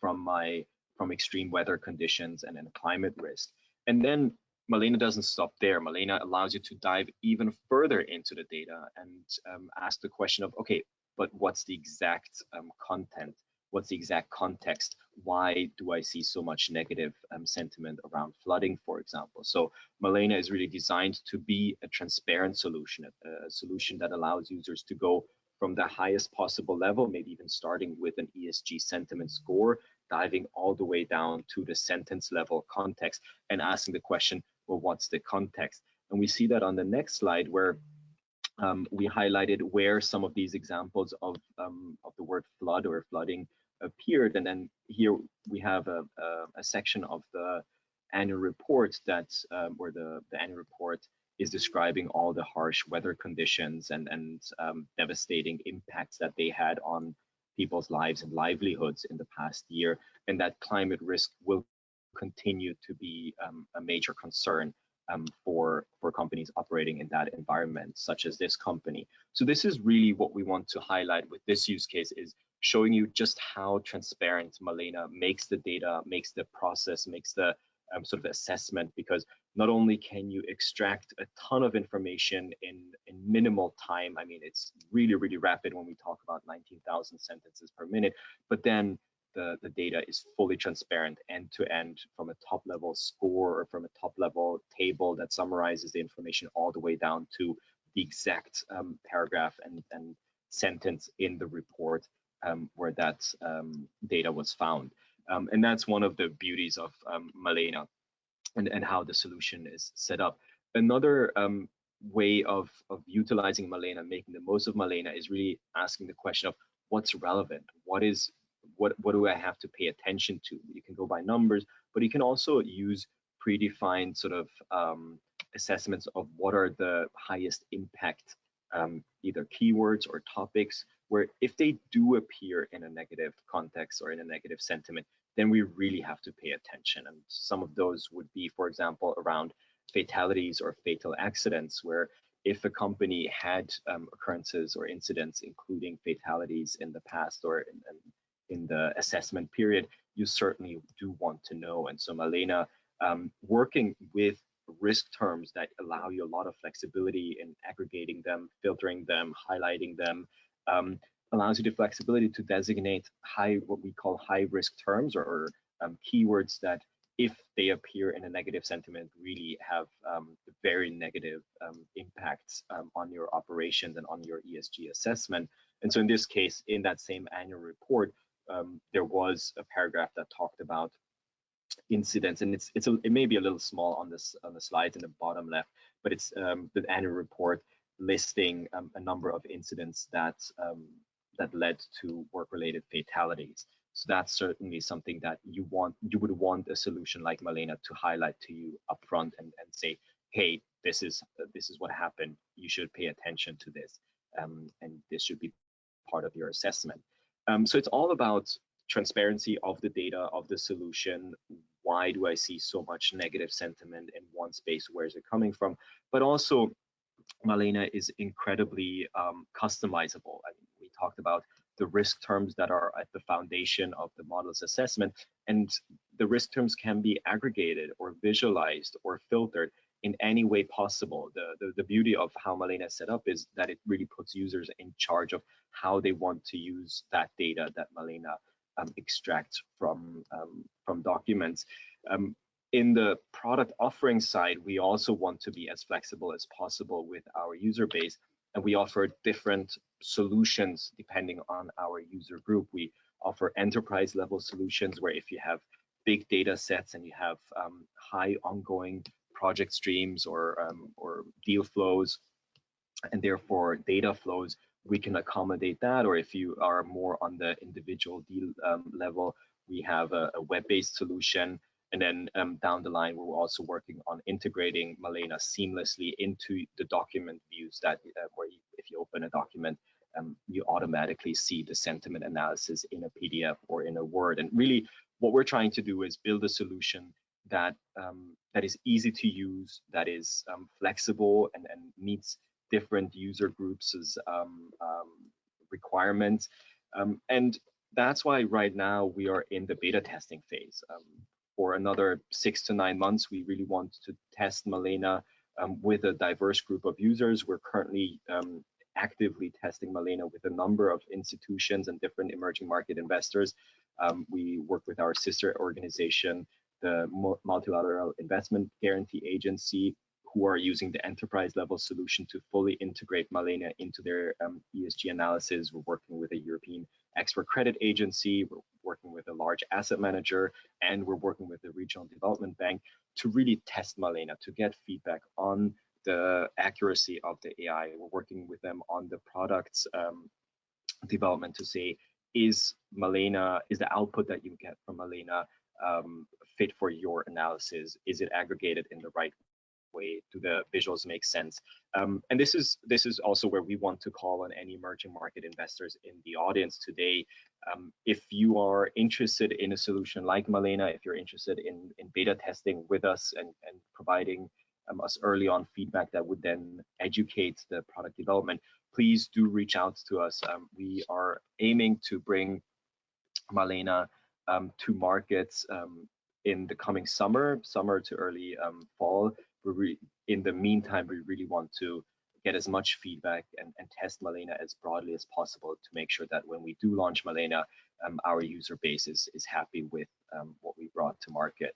from extreme weather conditions and climate risk. And then Malena doesn't stop there. Malena allows you to dive even further into the data and ask the question of, okay, but what's the exact content? What's the exact context? Why do I see so much negative sentiment around flooding, for example? So Malena is really designed to be a transparent solution, a solution that allows users to go from the highest possible level, maybe even starting with an ESG sentiment score, diving all the way down to the sentence level context and asking the question, well, what's the context? And we see that on the next slide, where we highlighted where some of these examples of the word flood or flooding appeared. And then here we have a section of the annual report that, where the annual report is describing all the harsh weather conditions and devastating impacts that they had on people's lives and livelihoods in the past year, and that climate risk will continue to be a major concern for companies operating in that environment, such as this company. So this is really what we want to highlight with this use case, is showing you just how transparent Malena makes the data, makes the process, makes the sort of assessment, because not only can you extract a ton of information in minimal time, I mean, it's really, really rapid when we talk about 19,000 sentences per minute, but then the data is fully transparent end to end, from a top level score or from a top level table that summarizes the information all the way down to the exact paragraph and sentence in the report where that data was found. And that's one of the beauties of Malena and how the solution is set up. Another way of utilizing Malena, making the most of Malena, is really asking the question of what's relevant, what do I have to pay attention to? You can go by numbers, but you can also use predefined sort of assessments of what are the highest impact either keywords or topics, where if they do appear in a negative context or in a negative sentiment, then we really have to pay attention. And some of those would be, for example, around fatalities or fatal accidents, where if a company had occurrences or incidents including fatalities in the past or in the assessment period, you certainly do want to know. And so Malena, working with risk terms that allow you a lot of flexibility in aggregating them, filtering them, highlighting them, allows you the flexibility to designate what we call high risk terms, or keywords that, if they appear in a negative sentiment, really have very negative impacts on your operations and on your ESG assessment. And so in this case, in that same annual report, there was a paragraph that talked about incidents, and it may be a little small on the slides in the bottom left, but it's the annual report listing a number of incidents that led to work-related fatalities. So that's certainly something that you would want a solution like Malena to highlight to you upfront and say, hey, this is what happened. You should pay attention to this, and this should be part of your assessment. So it's all about transparency of the data, of the solution. Why do I see so much negative sentiment in one space? Where is it coming from? But also, Malena is incredibly customizable. I mean, we talked about the risk terms that are at the foundation of the model's assessment, and the risk terms can be aggregated or visualized or filtered in any way possible. The beauty of how Malena is set up is that it really puts users in charge of how they want to use that data that Malena extracts from documents. In the product offering side, we also want to be as flexible as possible with our user base, and we offer different solutions depending on our user group. We offer enterprise level solutions where if you have big data sets and you have high ongoing project streams or deal flows, and therefore data flows, we can accommodate that. Or if you are more on the individual deal level, we have a web-based solution. And then down the line, we're also working on integrating Malena seamlessly into the document views that where if you open a document, you automatically see the sentiment analysis in a PDF or in a Word. And really, what we're trying to do is build a solution that is easy to use, that is flexible and meets different user groups' requirements. And that's why right now we are in the beta testing phase. For another 6 to 9 months, we really want to test Malena with a diverse group of users. We're currently actively testing Malena with a number of institutions and different emerging market investors. We work with our sister organization, the Multilateral Investment Guarantee Agency, who are using the enterprise level solution to fully integrate Malena into their ESG analysis. We're working with a European expert credit agency, we're working with a large asset manager, and we're working with the regional development bank to really test Malena, to get feedback on the accuracy of the AI. We're working with them on the products development to say, is the output that you get from Malena fit for your analysis? Is it aggregated in the right way? Do the visuals make sense? And this is also where we want to call on any emerging market investors in the audience today. If you are interested in a solution like Malena, if you're interested in beta testing with us and providing us early on feedback that would then educate the product development, please do reach out to us. We are aiming to bring Malena to markets in the coming summer to early fall. In the meantime, we really want to get as much feedback and test Malena as broadly as possible to make sure that when we do launch Malena, our user base is happy with what we brought to market.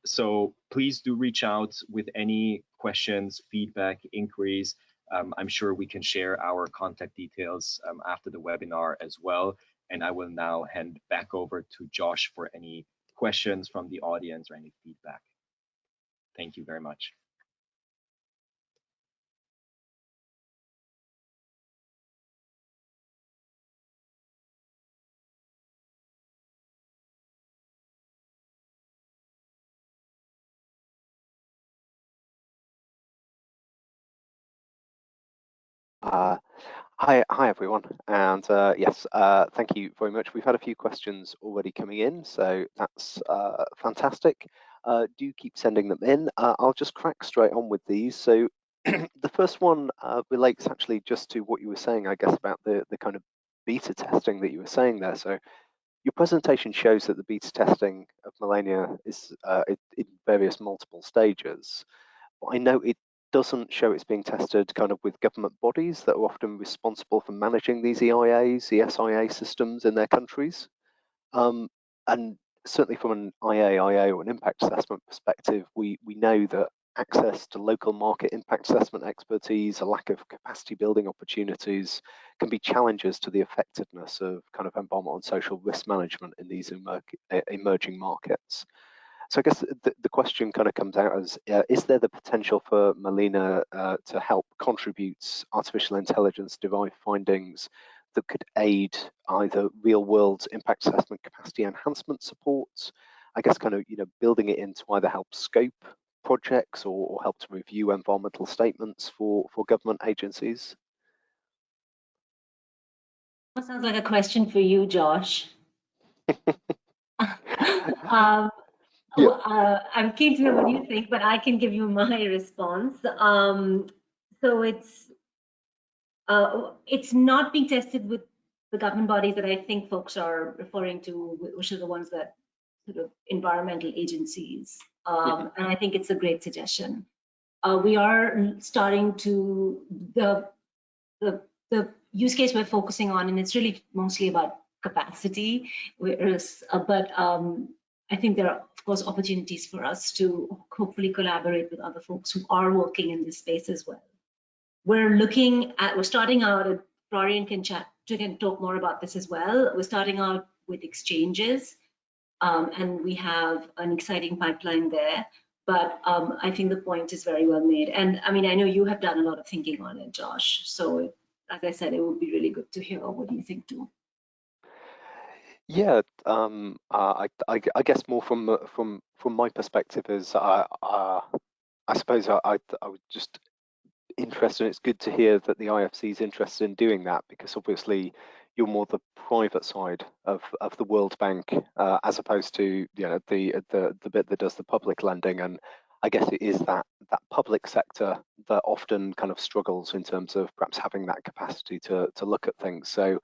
So please do reach out with any questions, feedback, inquiries. I'm sure we can share our contact details after the webinar as well. And I will now hand back over to Josh for any questions from the audience or any feedback. Thank you very much. Hi everyone, and yes, thank you very much. We've had a few questions already coming in, so that's fantastic. Do keep sending them in. I'll just crack straight on with these. So the first one relates actually just to what you were saying, I guess, about the kind of beta testing that you were saying there. So your presentation shows that the beta testing of Malena is in various multiple stages, but I know it doesn't show it's being tested kind of with government bodies that are often responsible for managing these EIAs, the SIA systems in their countries. And certainly from an IAIA or an impact assessment perspective, we know that access to local market impact assessment expertise, a lack of capacity building opportunities can be challenges to the effectiveness of kind of environmental and social risk management in these emerging markets. So I guess the question kind of comes out as, is there the potential for Malena to help contribute artificial intelligence derived findings that could aid either real world impact assessment capacity enhancement support, I guess kind of, building it in to either help scope projects or help to review environmental statements for government agencies? That sounds like a question for you, Josh. Yeah. I'm keen to know what you think, but I can give you my response. So it's not being tested with the government bodies that I think folks are referring to, which are the ones that sort of environmental agencies. And I think it's a great suggestion. We are starting to the use case we're focusing on, and it's really mostly about capacity, but I think there are, of course, opportunities for us to hopefully collaborate with other folks who are working in this space as well. We're starting out, and Florian can talk more about this as well. We're starting out with exchanges, and we have an exciting pipeline there. But I think the point is very well made. And I mean, I know you have done a lot of thinking on it, Josh. So as I said, it would be really good to hear what you think too. Yeah, I guess more from my perspective is I suppose I was just interested. It's good to hear that the IFC is interested in doing that, because obviously you're more the private side of the World Bank as opposed to the bit that does the public lending, and I guess it is that public sector that often kind of struggles in terms of perhaps having that capacity to look at things. So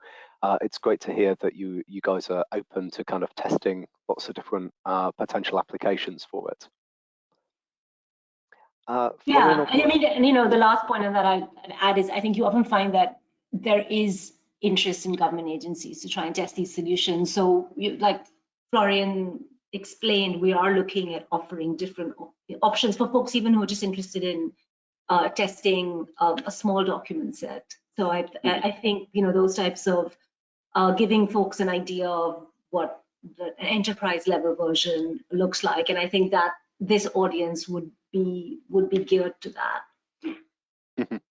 it's great to hear that you guys are open to kind of testing lots of different potential applications for it. Yeah, I mean, and the last point on that I'd add is I think you often find that there is interest in government agencies to try and test these solutions. So like Florian explained, we are looking at offering different options for folks even who are just interested in testing a small document set. So I think those types of giving folks an idea of what the enterprise level version looks like, and I think that this audience would be geared to that.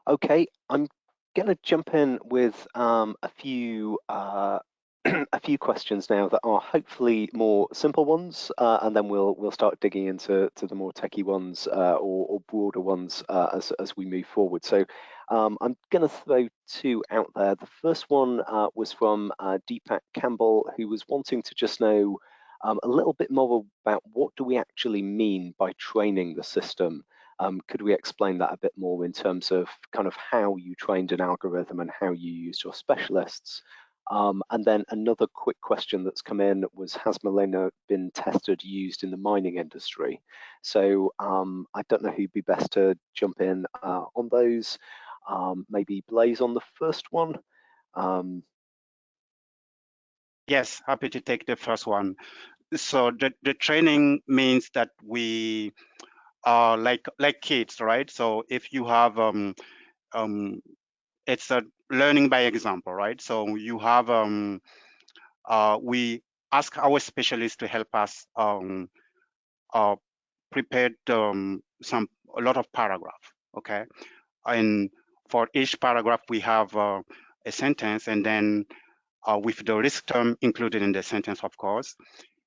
Okay, I'm gonna jump in with a few a few questions now that are hopefully more simple ones, and then we'll start digging into the more techie ones or broader ones as we move forward. So I'm going to throw two out there. The first one was from Deepak Campbell, who was wanting to just know a little bit more about what do we actually mean by training the system. Could we explain that a bit more in terms of kind of how you trained an algorithm and how you used your specialists? And then another quick question that's come in was, has Malena been tested, used in the mining industry? So I don't know who'd be best to jump in on those. Maybe Blaise on the first one. Yes, happy to take the first one. So the training means that we are like kids, right? So if you have it's a learning by example, right? So you have we ask our specialists to help us prepare a lot of paragraph, okay? And for each paragraph we have a sentence, and then with the risk term included in the sentence, of course.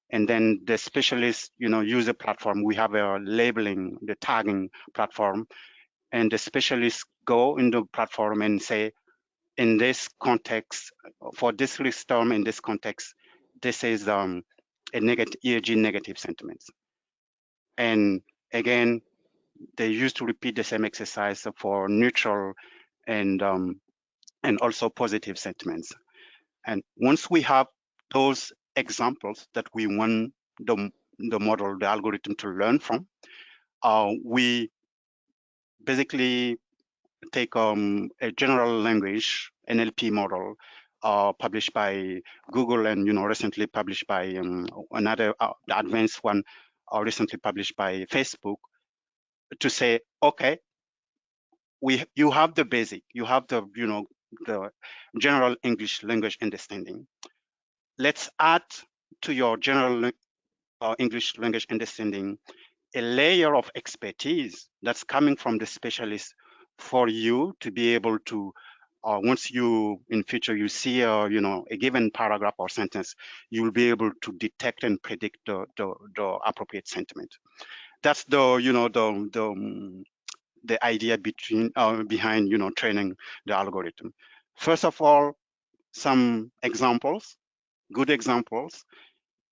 And then the specialists, use a platform. We have a labeling, the tagging platform, and the specialists go in the platform and say, in this context, for this risk term in this context, this is a negative EAG negative sentiments. And again, they used to repeat the same exercise for neutral and also positive sentiments. And once we have those examples that we want the model, the algorithm to learn from, we basically take a general language NLP model published by Google, and recently published by another the advanced one recently published by Facebook, to say, okay, you have the basic, you have the the general English language understanding. Let's add to your general English language understanding a layer of expertise that's coming from the specialist, for you to be able to, once you in future you see a given paragraph or sentence, you will be able to detect and predict the appropriate sentiment. That's the idea behind training the algorithm. First of all, some examples, good examples,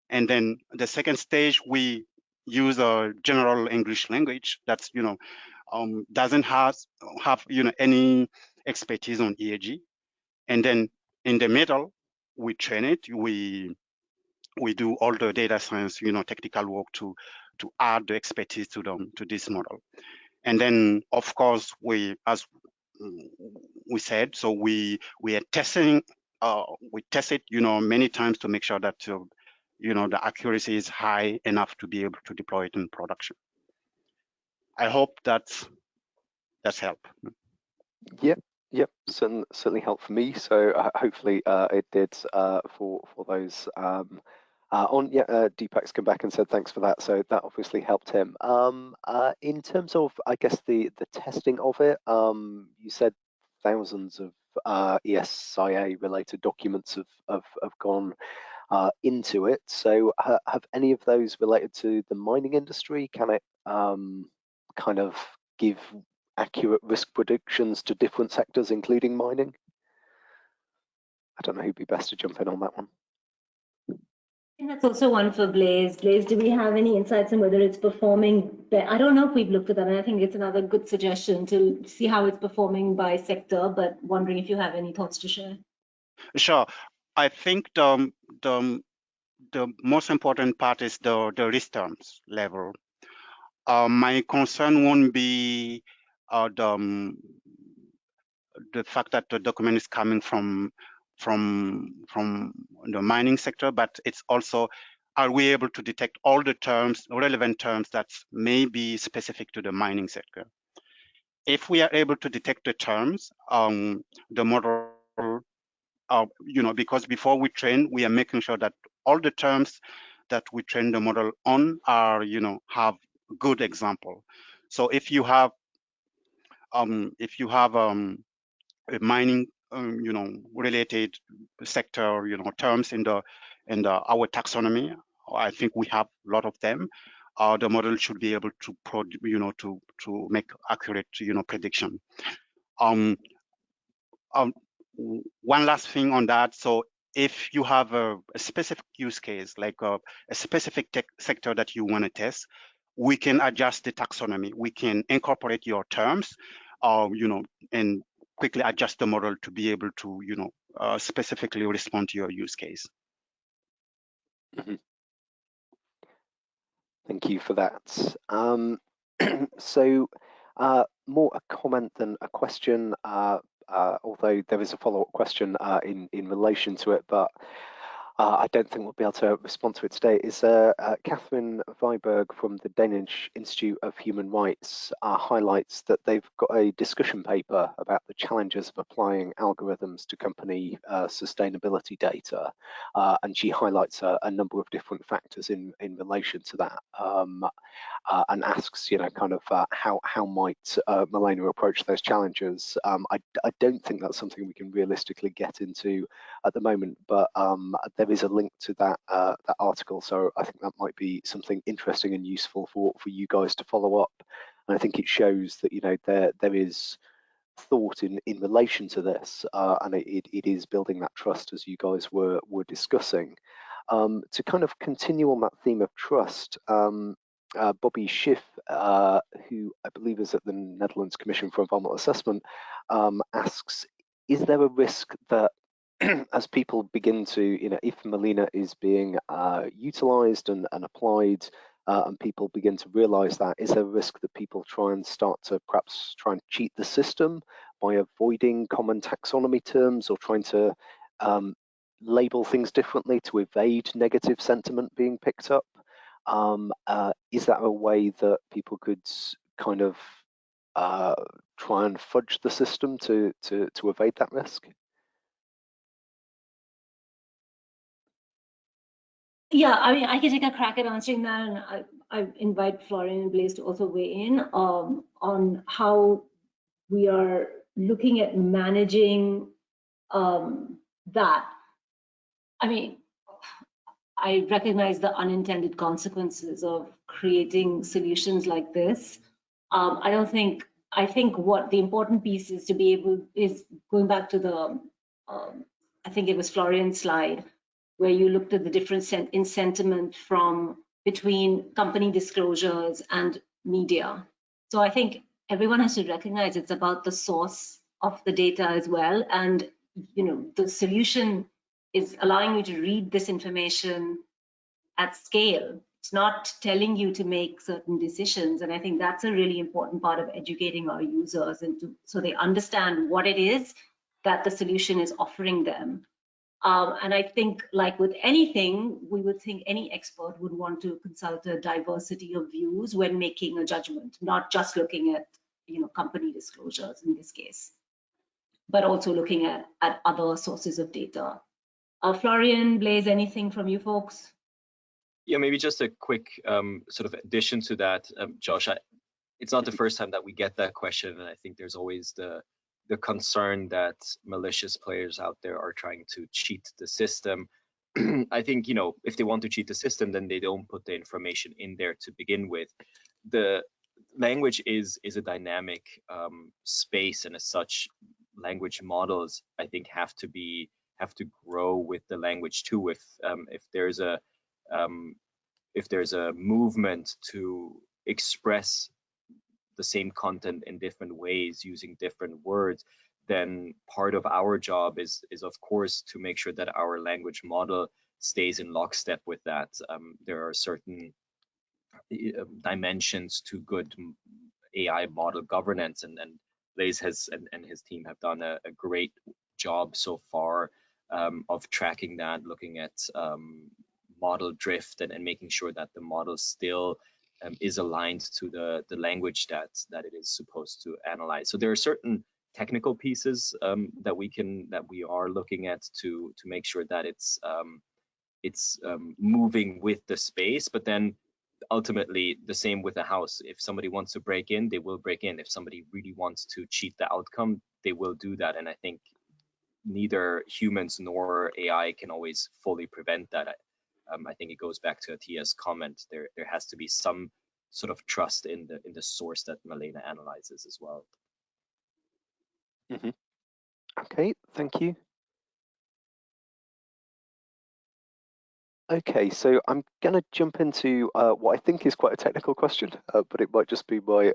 and then the second stage we use a general English language that's doesn't have any expertise on EAG, and then in the middle we train it. We do all the data science technical work to add the expertise to this model. And then of course as we said, so we are testing, we test it many times to make sure that the accuracy is high enough to be able to deploy it in production. I hope that's helped. Yep, certainly helped for me. So hopefully it did for those Deepak's come back and said thanks for that. So that obviously helped him. In terms of, I guess, the testing of it, you said thousands of ESIA related documents have gone into it. So have any of those related to the mining industry? Can it kind of give accurate risk predictions to different sectors, including mining? I don't know who'd be best to jump in on that one. I think that's also one for Blaise. Blaise, do we have any insights on whether it's performing better? I don't know if we've looked at that, and I think it's another good suggestion to see how it's performing by sector, but wondering if you have any thoughts to share. Sure. I think the most important part is the risk terms level. My concern won't be the fact that the document is coming from the mining sector, but it's also, are we able to detect all the terms, relevant terms that may be specific to the mining sector? If we are able to detect the terms, the model, because before we train, we are making sure that all the terms that we train the model on are, have good example. So if you have a mining, related sector, terms in our taxonomy, I think we have a lot of them. The model should be able to to make accurate, prediction. One last thing on that. So if you have a specific use case, like a specific sector that you want to test, we can adjust the taxonomy. We can incorporate your terms, and quickly adjust the model to be able to, specifically respond to your use case. Mm-hmm. Thank you for that. So more a comment than a question, although there is a follow-up question in relation to it, but I don't think we'll be able to respond to it today. Is Catherine Viberg from the Danish Institute of Human Rights highlights that they've got a discussion paper about the challenges of applying algorithms to company sustainability data, and she highlights a number of different factors in relation to that. And asks, kind of how might Malena approach those challenges. I don't think that's something we can realistically get into at the moment, but there is a link to that article, so I think that might be something interesting and useful for you guys to follow up. And I think it shows that there is thought in relation to this, and it is building that trust, as you guys were discussing. To kind of continue on that theme of trust, Bobby Schiff, who I believe is at the Netherlands Commission for Environmental Assessment, asks, is there a risk that as people begin to, if Malena is being utilized and applied, and people begin to realize that, is there a risk that people perhaps try and cheat the system by avoiding common taxonomy terms or trying to label things differently to evade negative sentiment being picked up? Is that a way that people could kind of try and fudge the system to evade that risk? Yeah, I mean, I can take a crack at answering that, and I invite Florian and Blaise to also weigh in on how we are looking at managing that. I mean, I recognize the unintended consequences of creating solutions like this. I think what the important piece is to be able is going back to the, I think it was Florian's slide, where you looked at the difference in sentiment between company disclosures and media. So I think everyone has to recognize it's about the source of the data as well. And, the solution is allowing you to read this information at scale. It's not telling you to make certain decisions. And I think that's a really important part of educating our users so they understand what it is that the solution is offering them. And I think, like with anything, we would think any expert would want to consult a diversity of views when making a judgment, not just looking at company disclosures in this case, but also looking at other sources of data. Florian, Blaise, anything from you folks? Yeah, maybe just a quick sort of addition to that, Josh. It's not the first time that we get that question, and I think there's always the concern that malicious players out there are trying to cheat the system. I think, if they want to cheat the system, then they don't put the information in there to begin with. The language is a dynamic space, and as such, language models, I think, have to grow with the language too. If there's a movement to express the same content in different ways using different words, then part of our job is of course to make sure that our language model stays in lockstep with that. There are certain dimensions to good AI model governance, and Blaise and his team have done a great job so far of tracking that, looking at model drift and making sure that the model still is aligned to the language that it is supposed to analyze. So there are certain technical pieces that we are looking at to make sure that it's moving with the space, but then ultimately the same with a house. If somebody wants to break in, they will break in. If somebody really wants to cheat the outcome, they will do that. And I think neither humans nor AI can always fully prevent that. I think it goes back to Atiya's comment. There has to be some sort of trust in the source that Malena analyzes as well. Mm-hmm. Okay, thank you. Okay, so I'm going to jump into what I think is quite a technical question, but it might just be my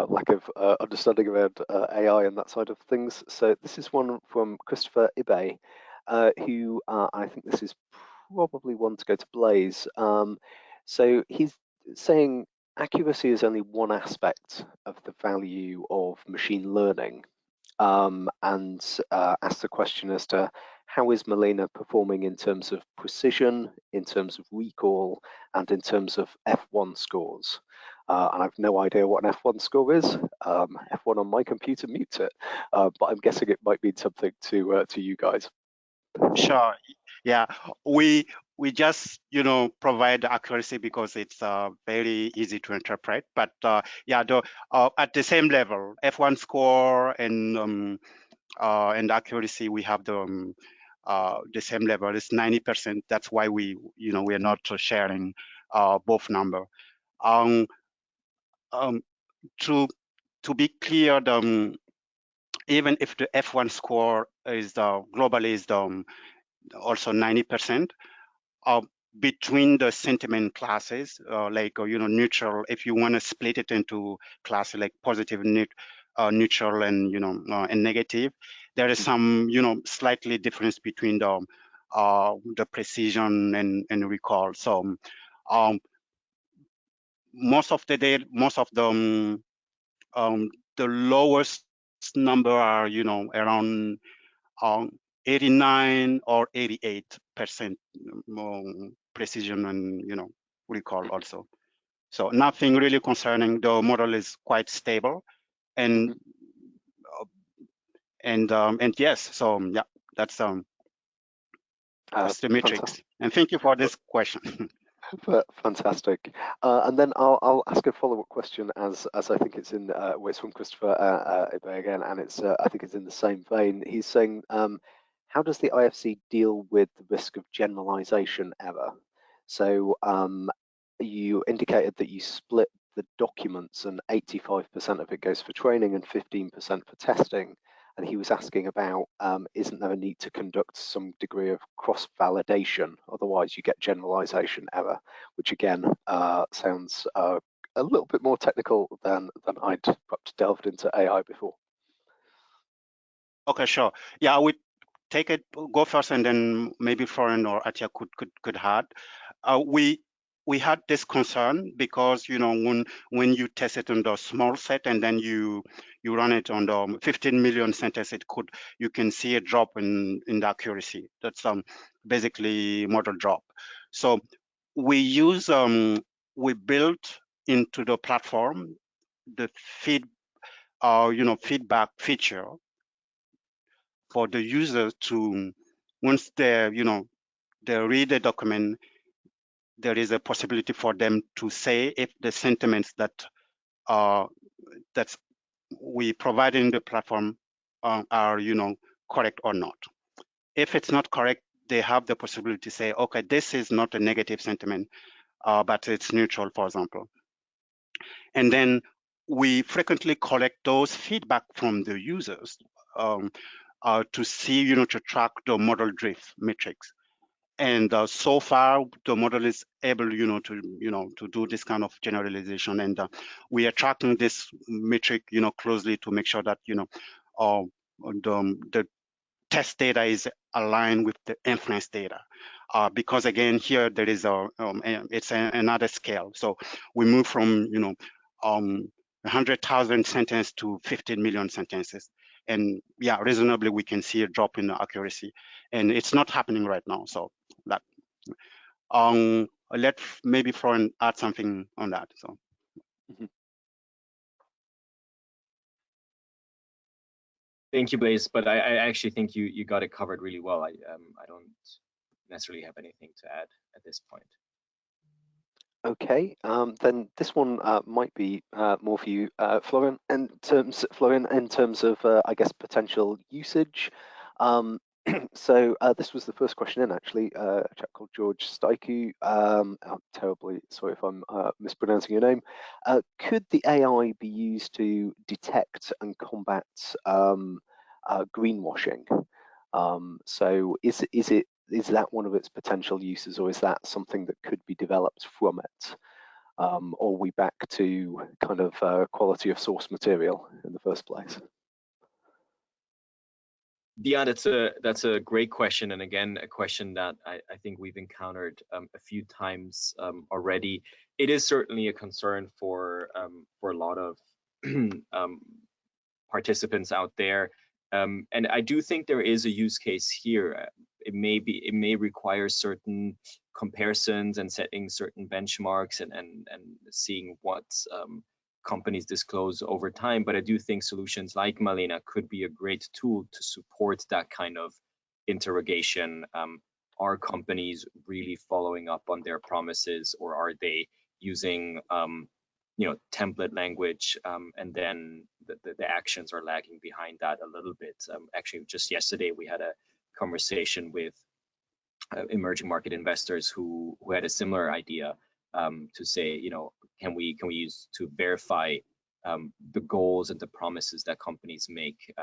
lack of understanding around AI and that side of things. So this is one from Christopher Ibe. who I think this is probably one to go to Blaise. So he's saying accuracy is only one aspect of the value of machine learning, and asks the question as to how is Malena performing in terms of precision, in terms of recall, and in terms of F1 scores. And I've no idea what an F1 score is. F1 on my computer mutes it, but I'm guessing it might mean something to you guys. Sure. Yeah, we just provide accuracy because it's very easy to interpret. But yeah, at the same level, F1 score and accuracy, we have the same level. It's 90%. That's why we are not sharing both number. To be clear, even if the F1 score is globally is also 90%, between the sentiment classes, like neutral, if you want to split it into classes like positive, neutral, and and negative, there is some slightly difference between the precision and recall. So most of the the lowest number are around 89 or 88% precision and recall also. So nothing really concerning. The model is quite stable, and yes. So yeah, that's the metrics. Fantastic. And thank you for this question. Fantastic. And then I'll ask a follow-up question as I think it's in it's from Christopher again, and it's I think it's in the same vein. He's saying, how does the IFC deal with the risk of generalization error? So you indicated that you split the documents and 85% of it goes for training and 15% for testing. And he was asking about, isn't there a need to conduct some degree of cross-validation? Otherwise, you get generalization error, which again sounds a little bit more technical than I'd perhaps delved into AI before. Okay, sure. Yeah, I would go first, and then maybe Florian or Atya could add. We had this concern because when you test it on the small set and then you run it on the 15 million centers, you can see a drop in the accuracy. That's basically model drop. So we built into the platform the feedback feature for the user to, once they read the document, there is a possibility for them to say if the sentiments that we provide in the platform are correct or not. If it's not correct, they have the possibility to say, okay, this is not a negative sentiment, but it's neutral, for example. And then we frequently collect those feedback from the users to see, to track the model drift metrics. And so far, the model is able, to do this kind of generalization. And we are tracking this metric, closely to make sure that, the test data is aligned with the inference data. Because again, here there is another scale. So we move from, 100,000 sentences to 15 million sentences. And yeah, reasonably, we can see a drop in accuracy. And it's not happening right now. So that let maybe Florian add something on that. So thank you, Blaise, but I actually think you got it covered really well. I don't necessarily have anything to add at this point. Okay, then this one might be more for you, Florian. In terms of I guess potential usage. So this was the first question in, actually, a chap called George Steiku. I'm terribly sorry if I'm mispronouncing your name. Could the AI be used to detect and combat greenwashing? So is that one of its potential uses, or is that something that could be developed from it? Or are we back to kind of quality of source material in the first place? Yeah, that's a great question, and again, a question that I think we've encountered a few times already. It is certainly a concern for a lot of participants out there, and I do think there is a use case here. It may require certain comparisons and setting certain benchmarks and seeing what companies disclose over time, but I do think solutions like Malena could be a great tool to support that kind of interrogation. Are companies really following up on their promises, or are they using template language, and then the actions are lagging behind that a little bit? Actually, just yesterday we had a conversation with emerging market investors who had a similar idea, to say, can we use to verify the goals and the promises that companies make,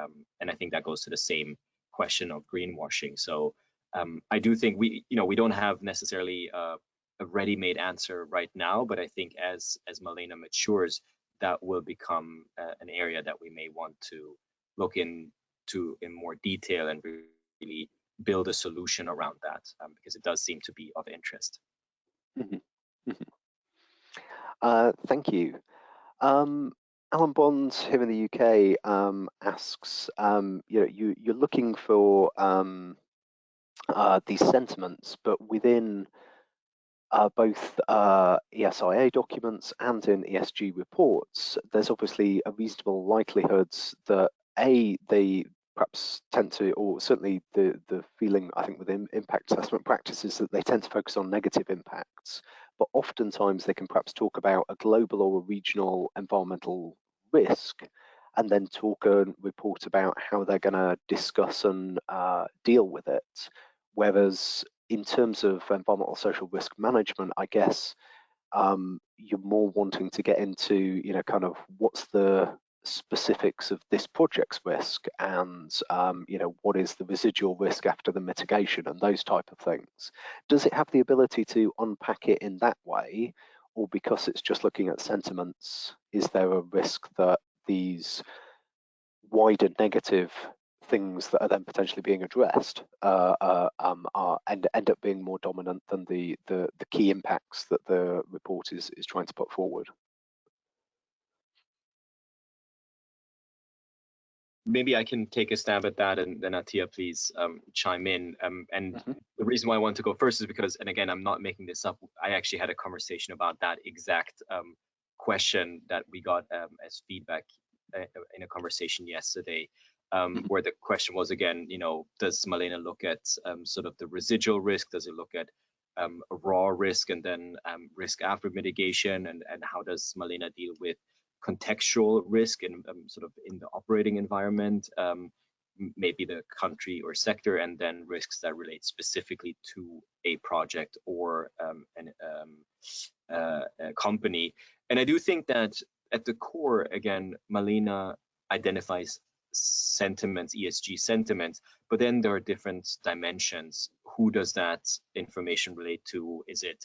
and I think that goes to the same question of greenwashing. So I do think we don't have necessarily a ready-made answer right now, but I think as Malena matures, that will become an area that we may want to look into in more detail and really build a solution around that, because it does seem to be of interest. Mm-hmm. Thank you. Alan Bonds here in the UK asks, you're looking for these sentiments, but within both ESIA documents and in ESG reports, there's obviously a reasonable likelihood that they perhaps tend to, or certainly the feeling I think within impact assessment practices, that they tend to focus on negative impacts, but oftentimes they can perhaps talk about a global or a regional environmental risk, and then talk and report about how they're going to discuss and deal with it. Whereas in terms of environmental social risk management, I guess you're more wanting to get into, kind of what's the specifics of this project's risk, and what is the residual risk after the mitigation and those type of things. Does it have the ability to unpack it in that way, or because it's just looking at sentiments, is there a risk that these wider negative things that are then potentially being addressed end up being more dominant than the key impacts that the report is trying to put forward? Maybe I can take a stab at that, and then Attia, please chime in. And the reason why I want to go first is because, and again, I'm not making this up, I actually had a conversation about that exact question that we got as feedback in a conversation yesterday, where the question was, again, does Malena look at sort of the residual risk? Does it look at a raw risk, and then risk after mitigation? And how does Malena deal with contextual risk and sort of in the operating environment, maybe the country or sector, and then risks that relate specifically to a project or a company? And I do think that at the core, again, Malena identifies sentiments, ESG sentiments, but then there are different dimensions. Who does that information relate to? Is it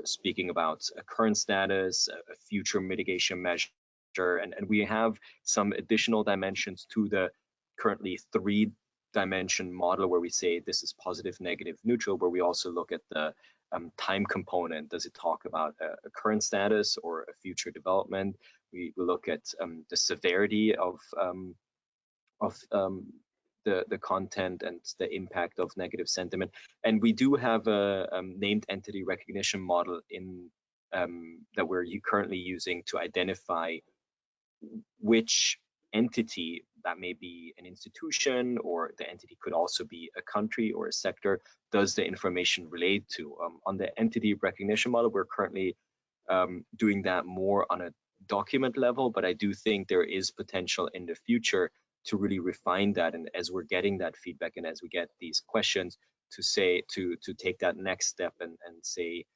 speaking about a current status, a future mitigation measure? And we have some additional dimensions to the currently 3-dimension model, where we say this is positive, negative, neutral, where we also look at the time component. Does it talk about a current status or a future development? We look at the severity of the content and the impact of negative sentiment. And we do have a named entity recognition model in that we're currently using to identify which entity, that may be an institution, or the entity could also be a country or a sector, does the information relate to. On the entity recognition model, we're currently doing that more on a document level, but I do think there is potential in the future to really refine that. And as we're getting that feedback, and as we get these questions, to take that next step and say,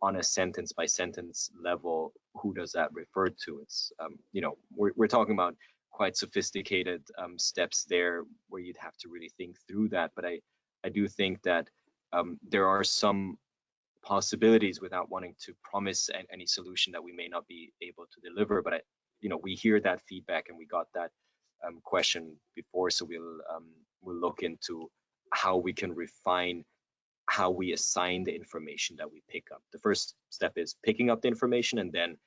on a sentence by sentence level, who does that refer to? It's we're talking about quite sophisticated steps there, where you'd have to really think through that. But I do think that there are some possibilities, without wanting to promise any solution that we may not be able to deliver. But we hear that feedback, and we got that question before, so we'll look into how we can refine how we assign the information that we pick up. The first step is picking up the information, and then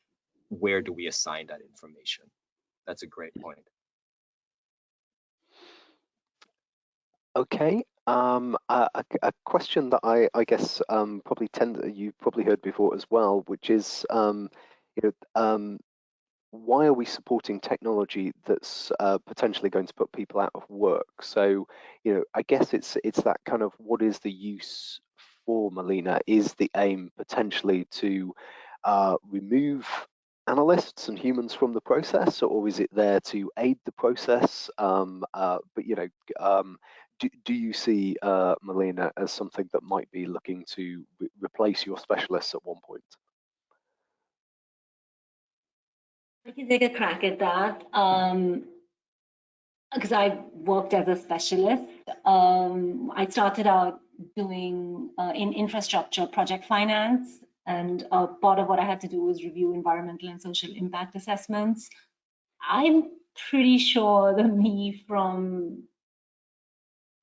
where do we assign that information? That's a great point. Okay. A question that I guess probably you've probably heard before as well, which is why are we supporting technology that's potentially going to put people out of work? So, I guess it's that kind of, what is the use for Malena? Is the aim potentially to remove analysts and humans from the process, or is it there to aid the process? Do you see Malena as something that might be looking to replace your specialists at one point? I can take a crack at that because I worked as a specialist. I started out doing in infrastructure project finance, and part of what I had to do was review environmental and social impact assessments. I'm pretty sure the me from,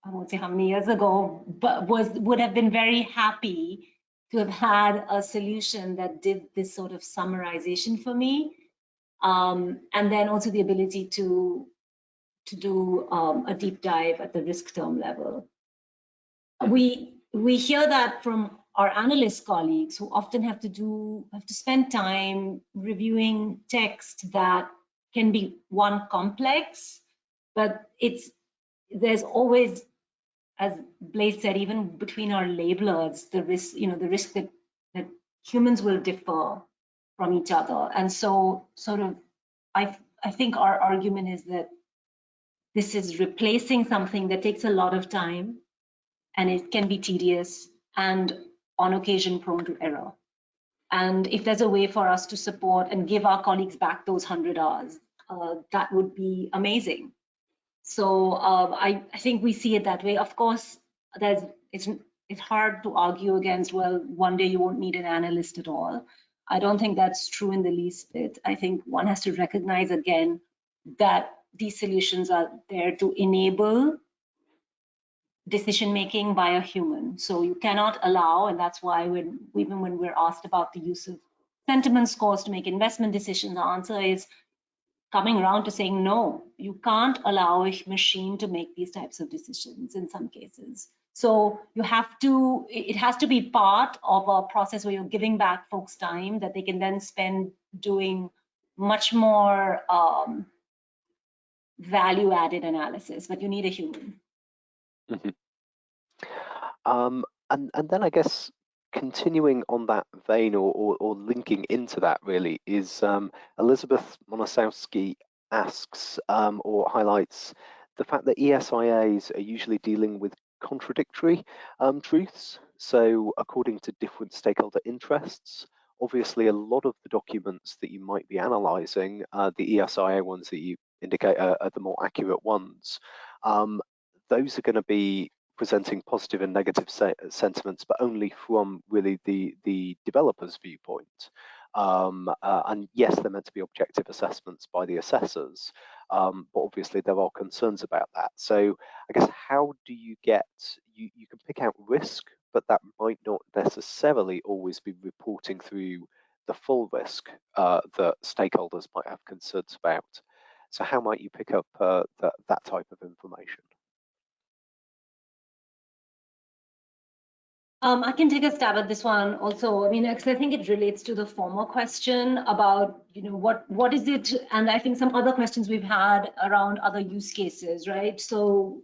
I won't say how many years ago, but would have been very happy to have had a solution that did this sort of summarization for me. And then also the ability to do a deep dive at the risk term level. We hear that from our analyst colleagues, who often have to spend time reviewing text that can be complex, but there's always, as Blaise said, even between our labelers, the risk that humans will differ from each other. And so I think our argument is that this is replacing something that takes a lot of time, and it can be tedious and on occasion prone to error. And if there's a way for us to support and give our colleagues back those 100 hours, that would be amazing. So I think we see it that way. Of course, it's hard to argue against, well, one day you won't need an analyst at all. I don't think that's true in the least bit. I think one has to recognize again that these solutions are there to enable decision making by a human. So you cannot allow, and that's why even when we're asked about the use of sentiment scores to make investment decisions, the answer is coming around to saying no, you can't allow a machine to make these types of decisions in some cases. So it has to be part of a process where you're giving back folks time that they can then spend doing much more value added analysis, but you need a human. Mm-hmm. And then I guess continuing on that vein, or linking into that really, is Elizabeth Monosowski asks or highlights the fact that ESIAs are usually dealing with contradictory truths. So according to different stakeholder interests, obviously a lot of the documents that you might be analysing, the ESIA ones that you indicate are the more accurate ones, those are going to be presenting positive and negative sentiments, but only from really the developer's viewpoint. And yes, they're meant to be objective assessments by the assessors, but obviously there are concerns about that. So I guess, how do you get, you can pick out risk, but that might not necessarily always be reporting through the full risk that stakeholders might have concerns about. So how might you pick up that type of information? I can take a stab at this one also. I mean, because I think it relates to the former question about, what is it? And I think some other questions we've had around other use cases, right? So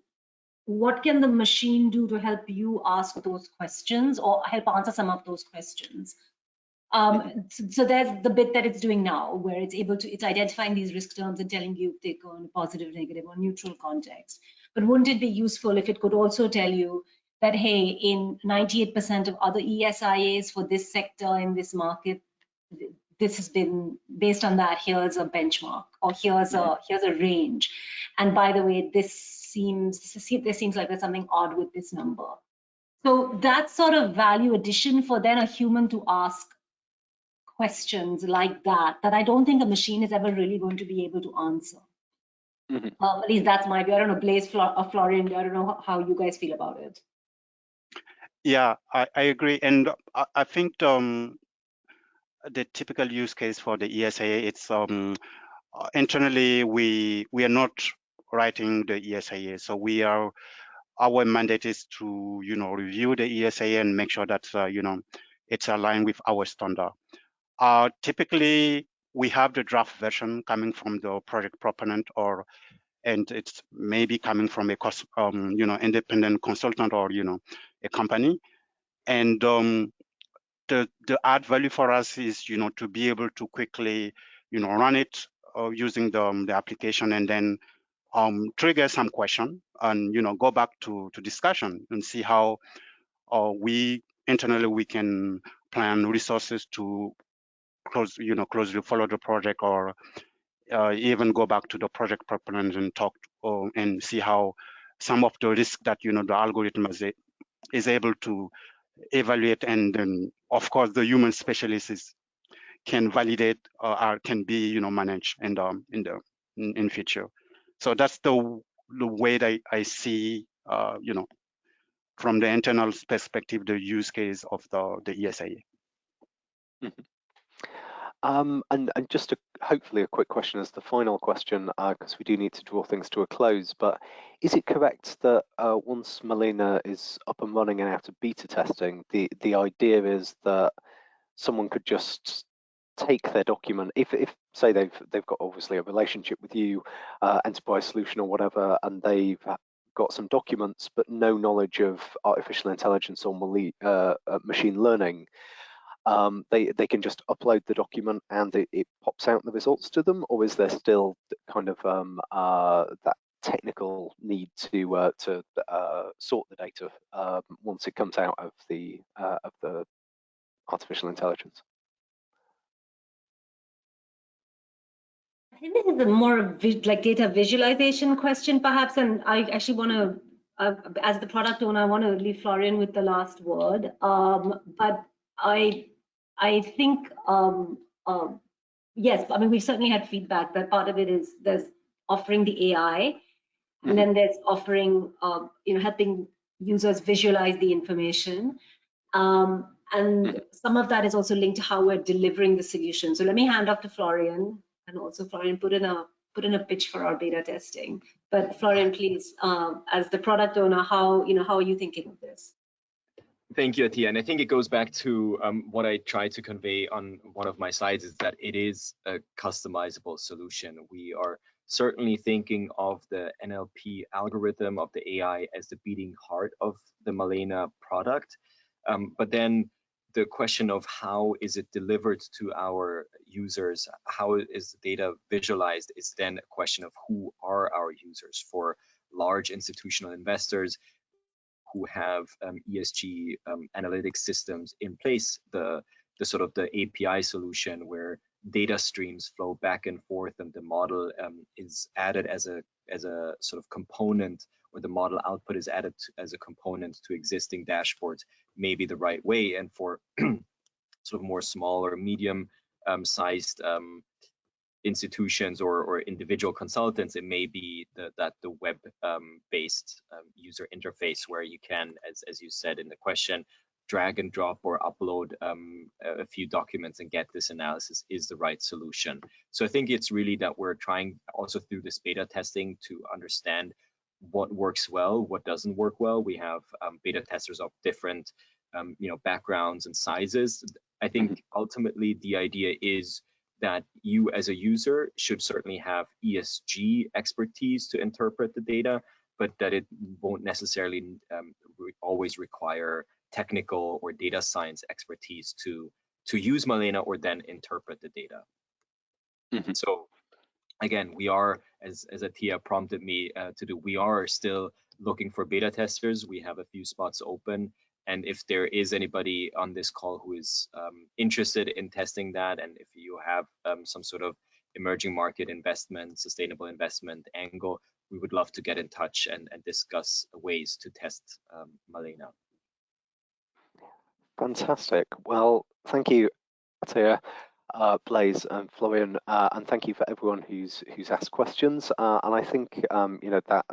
what can the machine do to help you ask those questions or help answer some of those questions? So there's the bit that it's doing now, where it's identifying these risk terms and telling you if they go in a positive, negative, or neutral context. But wouldn't it be useful if it could also tell you that, hey, in 98% of other ESIAs for this sector in this market, this has been based on that, here's a benchmark, or here's a range. And by the way, this seems like there's something odd with this number. So that sort of value addition for then a human to ask questions like that I don't think a machine is ever really going to be able to answer. At least that's my view. I don't know, Blaise, Florian, I don't know how you guys feel about it. Yeah, I agree. And I think the typical use case for the ESIA, it's internally we are not writing the ESIA, so our mandate is to review the ESIA and make sure that it's aligned with our standard. Typically, we have the draft version coming from the project proponent, and it's maybe coming from a independent consultant or a company. And the add value for us is to be able to quickly run it using the application, and then trigger some question and go back to discussion and see how we internally we can plan resources to closely follow the project, or even go back to the project proponent and talk and see how some of the risk that the algorithm is able to evaluate, and then of course the human specialists can validate or can be managed in future. So that's the way that I see from the internal perspective the use case of the ESIA. And just hopefully a quick question as the final question, because we do need to draw things to a close, but is it correct that once Malena is up and running and out of beta testing, the idea is that someone could just take their document, if say they've got obviously a relationship with you, enterprise solution or whatever, and they've got some documents but no knowledge of artificial intelligence or machine learning, they can just upload the document and it pops out the results to them? Or is there still kind of that technical need to sort the data once it comes out of the artificial intelligence? I think this is a more like data visualization question, perhaps, and I actually want to, as the product owner, I want to leave Florian with the last word. But I think yes, I mean, we've certainly had feedback that part of it is there's offering the AI, and then there's offering helping users visualize the information. And some of that is also linked to how we're delivering the solution. So let me hand off to Florian, and also Florian put in a pitch for our beta testing. But Florian, please, as the product owner, how are you thinking of this? Thank you, Atiya. And I think it goes back to what I tried to convey on one of my slides, is that it is a customizable solution. We are certainly thinking of the NLP algorithm, of the AI, as the beating heart of the Malena product. But then the question of how is it delivered to our users, how is the data visualized, is then a question of who are our users. For large institutional investors who have ESG analytics systems in place, the sort of the API solution where data streams flow back and forth and the model is added as a sort of component, or the model output is added as a component to existing dashboards, may be the right way. And for sort of more small or medium sized institutions or individual consultants, it may be the web based user interface, where you can, as you said in the question, drag and drop or upload a few documents and get this analysis, is the right solution. So I think it's really that we're trying also through this beta testing to understand what works well, what doesn't work well. We have beta testers of different backgrounds and sizes. I think ultimately the idea is that you as a user should certainly have ESG expertise to interpret the data, but that it won't necessarily always require technical or data science expertise to use Malena or then interpret the data. So again, we are, as Atiya prompted me to do, we are still looking for beta testers. We have a few spots open. And if there is anybody on this call who is interested in testing that, and if you have some sort of emerging market investment, sustainable investment angle, we would love to get in touch and discuss ways to test Malena. Fantastic. Well, thank you, Atiya. Blaise and Florian, and thank you for everyone who's asked questions. And I think you know, that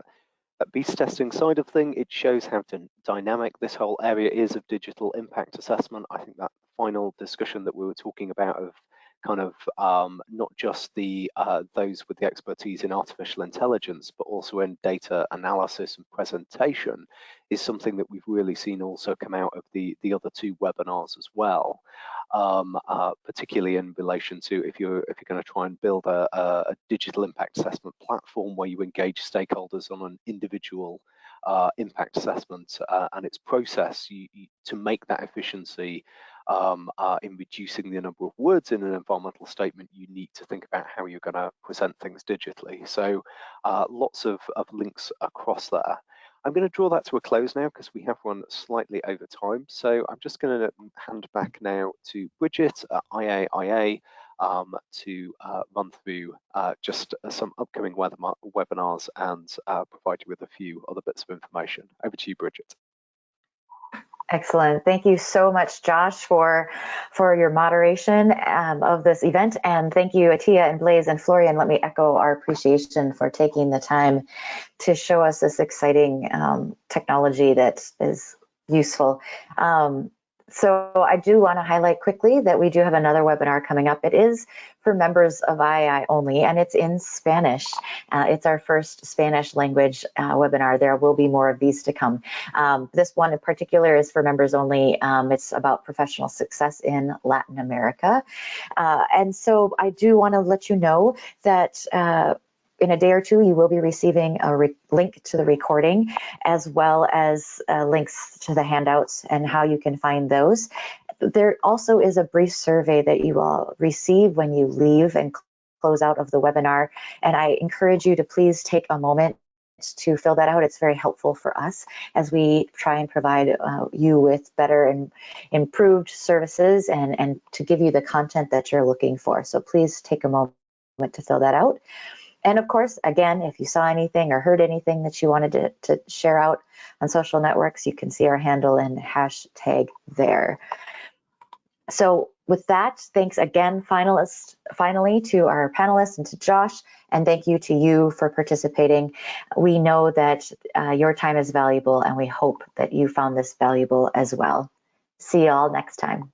beast testing side of thing, it shows how dynamic this whole area is of digital impact assessment. I think that final discussion that we were talking about of kind of not just the those with the expertise in artificial intelligence, but also in data analysis and presentation, is something that we've really seen also come out of the other two webinars as well. Particularly in relation to if you're going to try and build a digital impact assessment platform where you engage stakeholders on an individual impact assessment and its process, to make that efficiency in reducing the number of words in an environmental statement, you need to think about how you're going to present things digitally. So lots of links across there. I'm going to draw that to a close now because we have run slightly over time. So I'm just going to hand back now to Bridget at IAIA to run through just some upcoming webinars and provide you with a few other bits of information. Over to you, Bridget. Excellent. Thank you so much, Josh, for your moderation of this event. And thank you, Atiya and Blaise and Florian. Let me echo our appreciation for taking the time to show us this exciting technology that is useful. So I do want to highlight quickly that we do have another webinar coming up. It is for members of IAI only, and it's in Spanish. It's our first Spanish language webinar. There will be more of these to come. This one in particular is for members only. It's about professional success in Latin America. And so I do want to let you know that in a day or two, you will be receiving a link to the recording, as well as links to the handouts and how you can find those. There also is a brief survey that you will receive when you leave and close out of the webinar. And I encourage you to please take a moment to fill that out. It's very helpful for us as we try and provide you with better and improved services and to give you the content that you're looking for. So please take a moment to fill that out. And of course, again, if you saw anything or heard anything that you wanted to share out on social networks, you can see our handle and hashtag there. So with that, thanks again, finally to our panelists and to Josh, and thank you to you for participating. We know that your time is valuable, and we hope that you found this valuable as well. See you all next time.